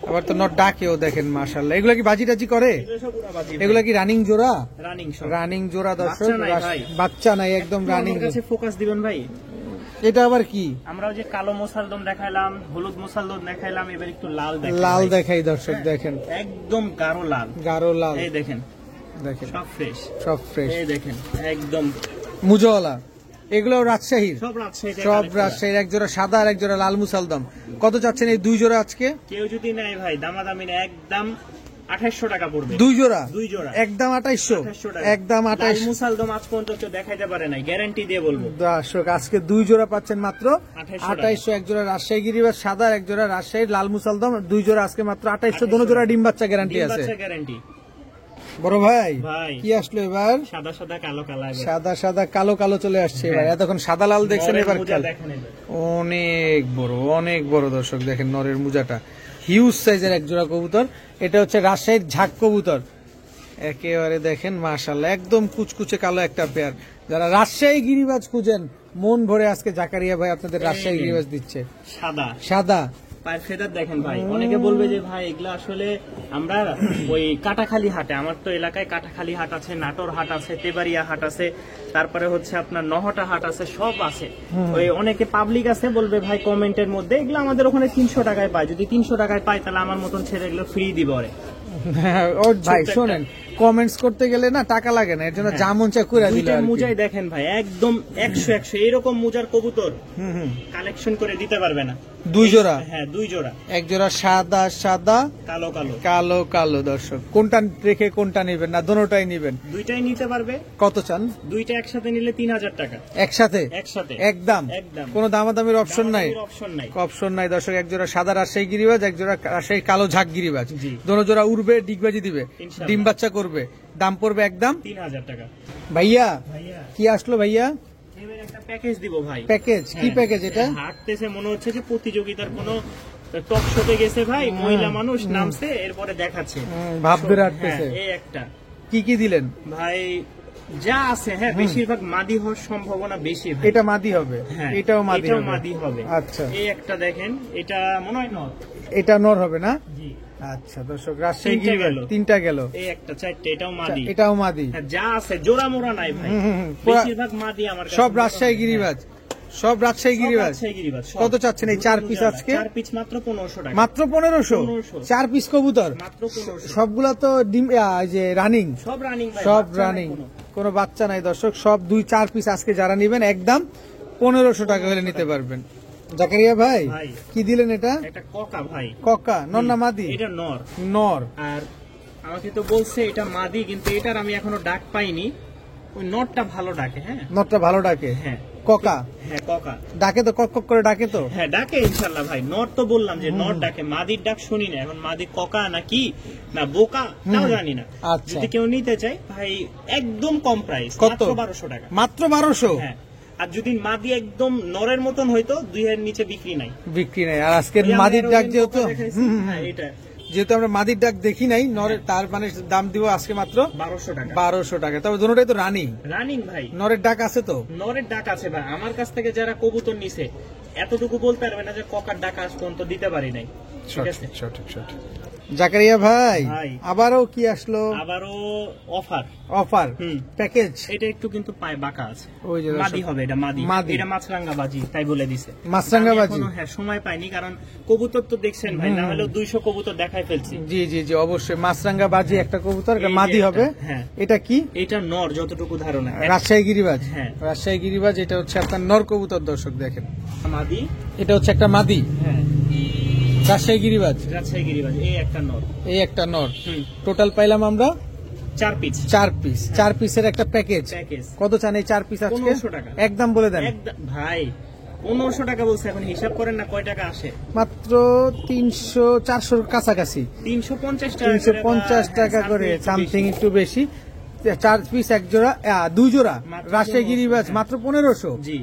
আবার তো নট ডাকেও দেখেন মাশাআল্লাহ। এগুলা কি বাজি টাজি করে? এগুলো সব উড়াবাজি ভাই। এগুলা কি রানিং জোড়া? রানিং সব। রানিং জোড়া দর্শক। বাচ্চা নাই ভাই। বাচ্চা নাই, একদম একটু রানিং। আমার কাছে ফোকাস দিবেন ভাই। এটা আবার কি? আমরা ওই যে কালো মোসালদম দেখাইলাম, হলুদ মোসালদম দেখাইলাম, এবার একটু লাল লাল দেখাই দর্শক, দেখেন একদম গাঢ় লাল, গাঢ় লাল, এই দেখেন দেখেন সব ফ্রেশ, সব ফ্রেশ, এই দেখেন একদম মুজওয়ালা। এগুলো রাজশাহীর, সব রাজশাহী, সব রাজশাহীর। এক জোড়া সাদা আর এক জোড়া লাল মুসালদম। কত চাচ্ছেন এই দুই জোড়া আজকে? কেউ যদি নেয় ভাই দামাদামি না, একদম 2800 টাকা পড়বে। দুই জোড়া? দুই জোড়া একদম 2800, 2800 টাকা। একদম 2800। মুসালদম আজ পর্যন্ত কেউ দেখাইতে পারে নাই, গ্যারান্টি দিয়ে বলবো। দর্শক আজকে দুই জোড়া পাচ্ছেন মাত্র 2800 2800। এক জোড়া রাজশাহী গিরিবাজ সাদা, এক জোড়া রাজশাহীর লাল মুসালদম, দুই জোড়া আজকে মাত্র 2800। দুনো জোড়া ডিম বাচ্চা গ্যারান্টি আছে। গ্যারান্টি। বড় ভাই ভাই কি আসলো এবার? সাদা সাদা কালো কালো, সাদা সাদা কালো কালো চলে আসছে এবার। এতক্ষণ সাদা লাল দেখছেন, এবার দেখেন অনেক বড়, অনেক বড় দর্শক। দেখেন নরের মুজাটা হিউজ সাইজের এক জোড়া কবুতর। এটা হচ্ছে রাজশাহীর ঝাক কবুতর, একেবারে দেখেন মাশাআল্লাহ, একদম কুচকুচে কালো একটা পেয়ার। যারা রাজশাহী গিরিবাজ খুঁজেন মন ভরে আজকে জাকারিয়া ভাই আপনাদের রাজশাহী গিরিবাজ দিচ্ছে। সাদা সাদা পায়ের ফেদার দেখেন ভাই। অনেকে বলবে যে ভাই এগুলা আসলে আমরা ওই কাটাখালী হাটে, আমার তো এলাকায় কাটাখালী হাট আছে, নাটোর হাট আছে, তেবাড়িয়া হাট আছে, তারপরে হচ্ছে আপনার নহটা হাট আছে, সব আছে। ওই অনেকে পাবলিক আছে বলবে ভাই কমেন্টের মধ্যে এগুলো আমাদের ওখানে 300 টাকায় পায়। যদি 300 টাকায় পায় তাহলে আমার মতন ছেলে এগুলো ফ্রি দিব। ও ভাই শোনেন, কমেন্টস করতে গেলে না টাকা লাগে না, এর জন্য যা মন চায় করে দিল। মুজাই দেখেন ভাই একদম 100 এরকম মুজার কবুতর কালেকশন করে দিতে পারবে না। দুই জোড়া? হ্যাঁ দুই জোড়া। এক জোড়া সাদা সাদা, কালো কালো, কালো কালো। দর্শক কোনটা রেখে কোনটা নেবেন? না দোনোটাই নেবেন? দুইটাই নিতে পারবে। কত চান? দুইটা একসাথে নিলে 3000 টাকা। একসাথে? একসাথে একদম, একদম কোনো দামাদামির অপশন নাই? অপশন নাই, অপশন নাই দর্শক। এক জোড়া সাদা রাজশাহী গিরিবাজ, এক জোড়া রাজশাহী কালো ঝাঁক গিরিবাজ। দোনো জোড়া উড়বে, ডিগবাজি দিবে, ডিম বাচ্চা করবে। দাম পড়বে একদম 3000 টাকা। ভাইয়া কি আসলো ভাইয়া? এবার একটা প্যাকেজ দিব ভাই। প্যাকেজ কি প্যাকেজ এটা? হাঁটতেছে মনে হচ্ছে যে প্রতিযোগিতার কোনো টক শোতে গেছে ভাই, মহিলা মানুষ নামছে, এরপরে দেখাচ্ছে ভাব ধরে হাঁটতেছে। এই একটা কি কি দিলেন ভাই? যা আছে, হ্যাঁ বেশিরভাগ মাদি হওয়ার সম্ভাবনা বেশি। এটা মাদি হবে? হ্যাঁ এটাও মাদি হবে? মাদি হবে। আচ্ছা, এই একটা দেখেন, এটা মনে হয় নর। এটা নর হবে না? জি। আচ্ছা দর্শক, রাজশাহী গিরিবাজ তিনটা গেল। এই একটা চারটে, এটাও মাদি। এটাও মাদি। যা আছে জোড়া মোড়া নাই ভাই, বেশিরভাগ মাদি আমার কাছে। সব রাজশাহী গিরিবাজ, সব রাজশাহী গিরিবাজ। কত চাচ্ছেন এই 4 পিস আজকে? 4 পিস মাত্র 1500 টাকা। মাত্র 1500? 4 পিস কবুতর মাত্র 1500। সবগুলা তো ডিম যে রানিং? সব রানিং ভাই, সব রানিং, কোনো বাচ্চা নাই দর্শক। সব 2-4 পিস আজকে যারা নেবেন একদম 1500 টাকা হলে নিতে পারবেন। জাকারিয়া ভাই কি দিলেন এটা? একটা ককা ভাই। ককা নর না মাদি? এটা নর। নর। আর আমাকে তো বলছে এটা মাদি, কিন্তু এটার আমি এখনো ডাক পাইনি। ওই নরটা ভালো ডাকে। হ্যাঁ নরটা ভালো ডাকে। হ্যাঁ ককা? হ্যাঁ ককা ডাকে তো, কক কক করে ডাকে তো। হ্যাঁ ডাকে ইনশাআল্লাহ ভাই। নর তো বললাম যে নর ডাকে, মাদির ডাক শুনি না। এখন মাদি ককা নাকি না বোকা তাও জানি না। আচ্ছা, যদি কেউ নিতে চায় ভাই একদম কম প্রাইস, কত? মাত্র 1200 টাকা। মাত্র 1200? হ্যাঁ। আর যদি মাদি একদম নরের মতন হইতো 2000 নিচে বিক্রি নাই। বিক্রি নাই। আর আজকের মাদির ডাক যেহেতু, হ্যাঁ এটা যেহেতু আমরা মাদির ডাক দেখি নাই নরের, তার মানে দাম দিব আজকে মাত্র 1200 টাকা। 1200 টাকা। তবে দুটোটাই তো রানিং। রানিং ভাই। নরের ডাক আছে তো? নরের ডাক আছে ভাই। আমার কাছ থেকে যারা কবুতর নিছে এতটুকু বলতে পারবে না যে ককার ডাক আজ পর্যন্ত দিতে পারি নাই। ঠিক আছে? সঠিক সঠিক। জাকারিয়া ভাই আবারও কি আসলো? আবারও অফার। Offer package. এটা একটু কিন্তু পায় বাঁকা আছে। ওই যে মাদি হবে, এটা মাদি। এটা মাছরাঙ্গা বাজি, তাই বলে দিছে মাছরাঙ্গা বাজি। হ্যাঁ সময় পাইনি, কারণ কবুতর তো দেখছেন ভাই, না হলেও 200 কবুতর দেখাই ফেলছি। জি জি জি অবশ্যই। মাছরাঙ্গা বাজি একটা কবুতর, এটা মাদি হবে। হ্যাঁ এটা কি? এটা নর যতটুকু ধারণা। রাজশাহী গিরিবাজ? হ্যাঁ রাজশাহী গিরিবাজ। এটা হচ্ছে আপনার নর কবুতর দর্শক, দেখেন মাদি। এটা হচ্ছে একটা মাদি। হ্যাঁ রাজশাহী গিরিবাজ। রাজশাহী গিরিবাজ। এই একটা নর, এই একটা নর। টোটাল পাইলাম আমরা 4 পিস। 4 পিস। 4 পিসের একটা প্যাকেজ। কত চান এই 4 পিস আজকে? 1500 টাকা। একদম বলে দেন ভাই। 1500 টাকা বলছে, এখন হিসাব করেন না কয় টাকা আসে। মাত্র 300-400 কাছাকাছি। 350 টাকা করে, সামথিং একটু বেশি। 4 পিস এক জোড়া, 2 জোড়া রাজশাহী গিরিবাজ মাত্র 1500। জি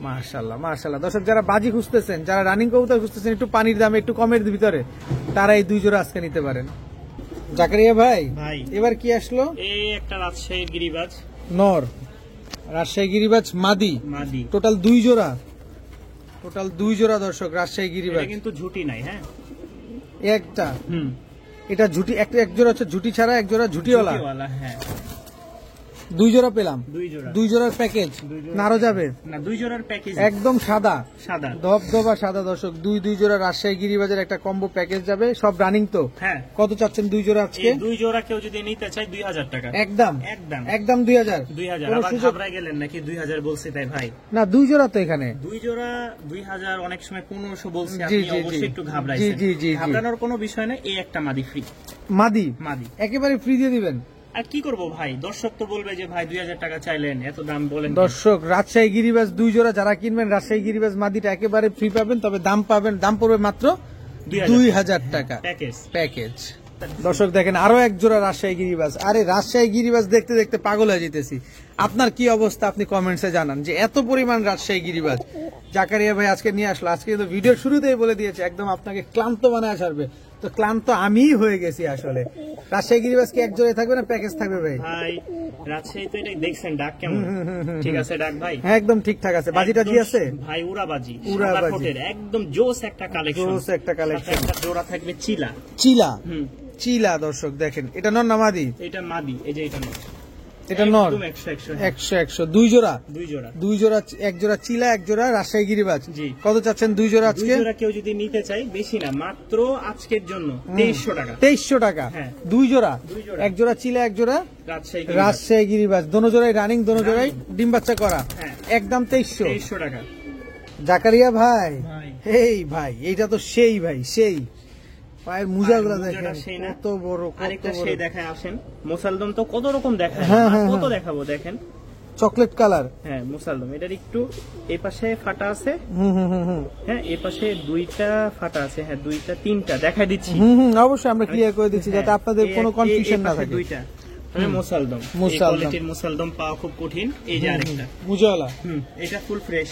মাশাআল্লাহ মাশাআল্লাহ। দর্শক যারা বাজি খুঁজতেছেন, যারা রানিং কবুতর খুঁজতেছেন একটু পানির দামে, একটু কমের ভিতরে, তারা এই 2 জোড়া আজকে নিতে পারেন। জাকারিয়া ভাই এবার কি আসলো? এই একটা রাজশাহী গিরিবাজ নর, রাজশাহী গিরিবাজ মাদি। টোটাল 2 জোড়া। টোটাল 2 জোড়া দর্শক রাজশাহী গিরিবাজ। কিন্তু ঝুটি নাই। হ্যাঁ একটা এটা ঝুটি, এক জোড়া হচ্ছে ঝুটি ছাড়া, এক জোড়া ঝুটিওয়ালা। হ্যাঁ দুই জোড়া পেলাম, দুই জোড়া, দুই জোড়ার প্যাকেজ না আরো যাবে? না, দুই জোড়ার প্যাকেজ একদম সাদা সাদা ধবধবা সাদা দর্শক, দুই জোড়া রাজশাহী গিরিবাজার একটা কম্বো প্যাকেজ যাবে, সব রানিং তো? হ্যাঁ। কত চাচ্ছেন দুই জোড়া আজকে? এই দুই জোড়া কেউ যদি নিতে চায় 2000 টাকা একদম একদম একদম 2000। 2000 কোনো আবার সুযোগ? ঘাবড়ায় গেলেন নাকি 2000 বলছি তাই ভাই? না দুই জোড়া তো এখানে। দুই জোড়া 2000, অনেক সময় 1500 বলছি, জি, আপনি জি, জি। অবশ্যই একটু জি, ঘাবড়াইছেন। জি, জি, জি। ঘাবড়ানোর কোনো বিষয় নেই, এই একটা মাদি ফ্রি। মাদি মাদি একেবারে ফ্রি দিয়ে দিবেন? আর কি করব ভাই, দর্শক তো বলবে যে ভাই 2000 টাকা চাইলেন, এত দাম বলেন কেন? দর্শক রাজশাহী গিরিবাজ দুই জোড়া যারা কিনবেন রাজশাহী গিরিবাজ মাদিটা একেবারে ফ্রি পাবেন, তবে দাম পাবেন, দাম পড়বে মাত্র 2000 টাকা প্যাকেজ। প্যাকেজ। দর্শক দেখেন আরো এক জোড়া রাজশাহী গিরিবাজ। আরে রাজশাহী গিরিবাজ দেখতে দেখতে পাগল হয়ে যেতেছি। আপনার কি অবস্থা আপনি কমেন্টসে জানান যে এত পরিমাণ রাজশাহী গিরিবাজ জাকারিয়া ভাই আজকে নিয়ে আসলো। আজকে কিন্তু ভিডিওর শুরুতেই বলে দিয়েছে একদম আপনাকে ক্লান্ত বানায় ছাড়বে, তো ক্লান্ত আমিই হয়ে গেছি আসলে। রাজশাহী গিরিবাজ কি এক জোড়ায় থাকবে না প্যাকেজ থাকবে ভাই? ভাই রাজশাহী তো এটাই দেখছেন, ডাক কেমন? ঠিক আছে ডাক ভাই? হ্যাঁ একদম ঠিকঠাক আছে। বাজিটা জি আছে ভাই, উড়াবাজি, উড়াবাজি। সাদা ঠোঁটের একদম জোস একটা কালেকশন, জোস একটা কালেকশন। একটা জোড়া থাকবে চিলা। চিলা হুম, চিলা দর্শক দেখেন, এটা নর না মাদি? এটা মাদি, এই যে এটা নর, এটা নর। একদম 100 100 দুই জোড়া, দুই জোড়া। দুই জোড়া, এক জোড়া চিলা এক জোড়া রাজশাহী গিরিবাজ। জি। কত চাচ্ছেন দুই জোড়া দুই আজকে? জোড়া কেউ যদি নিতে চাই, বেশি না, মাত্র আজকের জন্য 2300 টাকা। 2300 টাকা হ্যাঁ। দুই জোড়া, দুই জোড়া। এক জোড়া চিলা এক জোড়া রাজশাহী রাজশাহী গিরিবাজ, দোনো জোড়াই রানিং, দোনো জোড়াই ডিম বাচ্চা করা, হ্যাঁ। একদম 2300 2300 টাকা। জাকারিয়া ভাই। ভাই। এই ভাই এইটা তো সেই ভাই সেই পায়ের মুজাগুলো মুজাটা দেখেন সেই না? কত বড় কত আরেকটা বড়, সেই দেখায় আসেন, মুসালদম তো কত রকম দেখায়, হ্যাঁ, আর হ্যাঁ, কত হ্যাঁ। দেখাবো দেখেন। Chocolate colour. হ্যাঁ মুসালদম, এটার একটু এই পাশে ফাটা আছে, হুম হ্যাঁ এই পাশে দুইটা ফাটা আছে, হ্যাঁ দুইটা তিনটা দেখাই দিচ্ছি। অবশ্যই আমরা ক্লিয়ার করে দিচ্ছি যাতে হ্যাঁ, আপনাদের কোনো এই কনফিউশন না পাশে থাকে। দুইটা মানে মুসালদম, এই মুসালদম। কোয়ালিটির মুসালদম পাওয়া খুব কঠিন। এই যে আরেকটা, মুজাওয়ালা, এটা ফুল ফ্রেশ,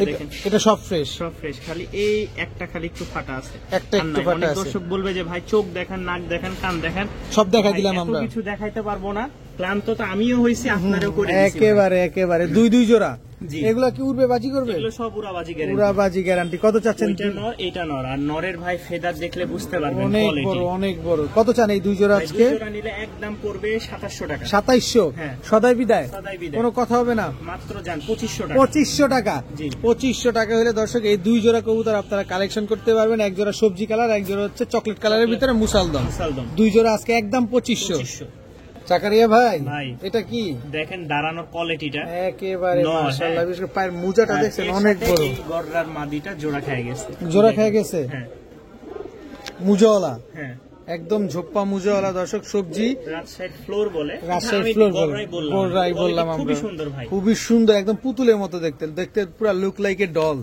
দেখেন এটা সব ফ্রেশ। সব ফ্রেশ, খালি এই একটা খালি একটু ফাটা আছে, একটা আর একটু নাই। ফাটা অনেক আছে। দর্শক বলবে যে ভাই চোখ দেখান, নাক দেখান, কান দেখান, সব দেখাই ভাই, দিলাম এত আমরা। কিছু দেখাইতে পারবো না, ক্লান্ত তো আমিও হইছি, আপনারও করে দিছি ভাই। একেবারে একেবারে দুই জোড়া। জি। এগুলা কি উড়বে বাজি করবে? এগুলো সব উড়াবাজি গ্যারান্টি। উড়াবাজি গ্যারান্টি। কত চাচ্ছেন? ওইটা নর, এটা নর, আর নরের ভাই ফেদার দেখলে বুঝতে পারবেন অনেক কোয়ালিটি। বড় অনেক বড়। কত চান এই দুই জোড়া ভাই, আজকে? দুই জোড়া নিলে একদম পড়বে 2700 টাকা। 2700 হ্যাঁ। সদাই বিদায়, সদাই বিদায়। কোনো কথা হবে না। মাত্র যান 2500 টাকা। 2500 টাকা। জি। 2500 টাকা হলে দর্শক এই দুই জোড়া কবুতর আপনারা কালেকশন করতে পারবেন। এক জোড়া সবজি কালার, এক জোড়া হচ্ছে চকলেট কালারের ভিতরে মুসালদম। মুসালদম দুই জোড়া আজকে একদম 2500। 2500। চাকারিয়া ভাই ভাই। এটা কি? দেখেন দাঁড়ানোর কোয়ালিটিটা, একেবারে নর, মাশাআল্লাহ, হ্যাঁ। বিশেষ করে পায়ের মুজাটা আর দেখছেন এর অনেক সাথে বড়। এই গররার মাদিটা জোড়া খেয়ে গেছে। জোড়া খেয়ে গেছে? হ্যাঁ মুজাওয়ালা, হ্যাঁ, একদম ঝোপ্পা মুজাওয়ালা দর্শক, সবজি রাজশাহী ফ্লোর বলে। রাজশাহী আমি ফ্লোর গররাই বললাম। বলরাই বললাম Quality আমরা। খুবই সুন্দর ভাই। খুবই সুন্দর, একদম পুতুলের মতো দেখতে, দেখতে পুরো লুক লাইক এ ডল।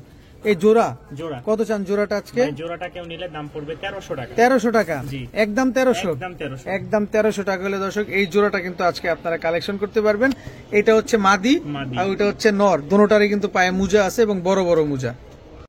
এই জোড়া জোড়া কত চান জোড়াটা আজকে? ভাই, জোড়াটা কেউ নিলে দাম পড়বে 1300 টাকা। 1300 টাকা। জি। একদম 1300। একদম 1300। একদম 1300 টাকা হলে দর্শক এই জোড়াটা কিন্তু আজকে আপনারা কালেকশন করতে পারবেন। এটা হচ্ছে মাদি মাদি। আর ওইটা হচ্ছে নর, দোনোটারই কিন্তু পায়ে মুজা আছে এবং বড় বড় মুজা।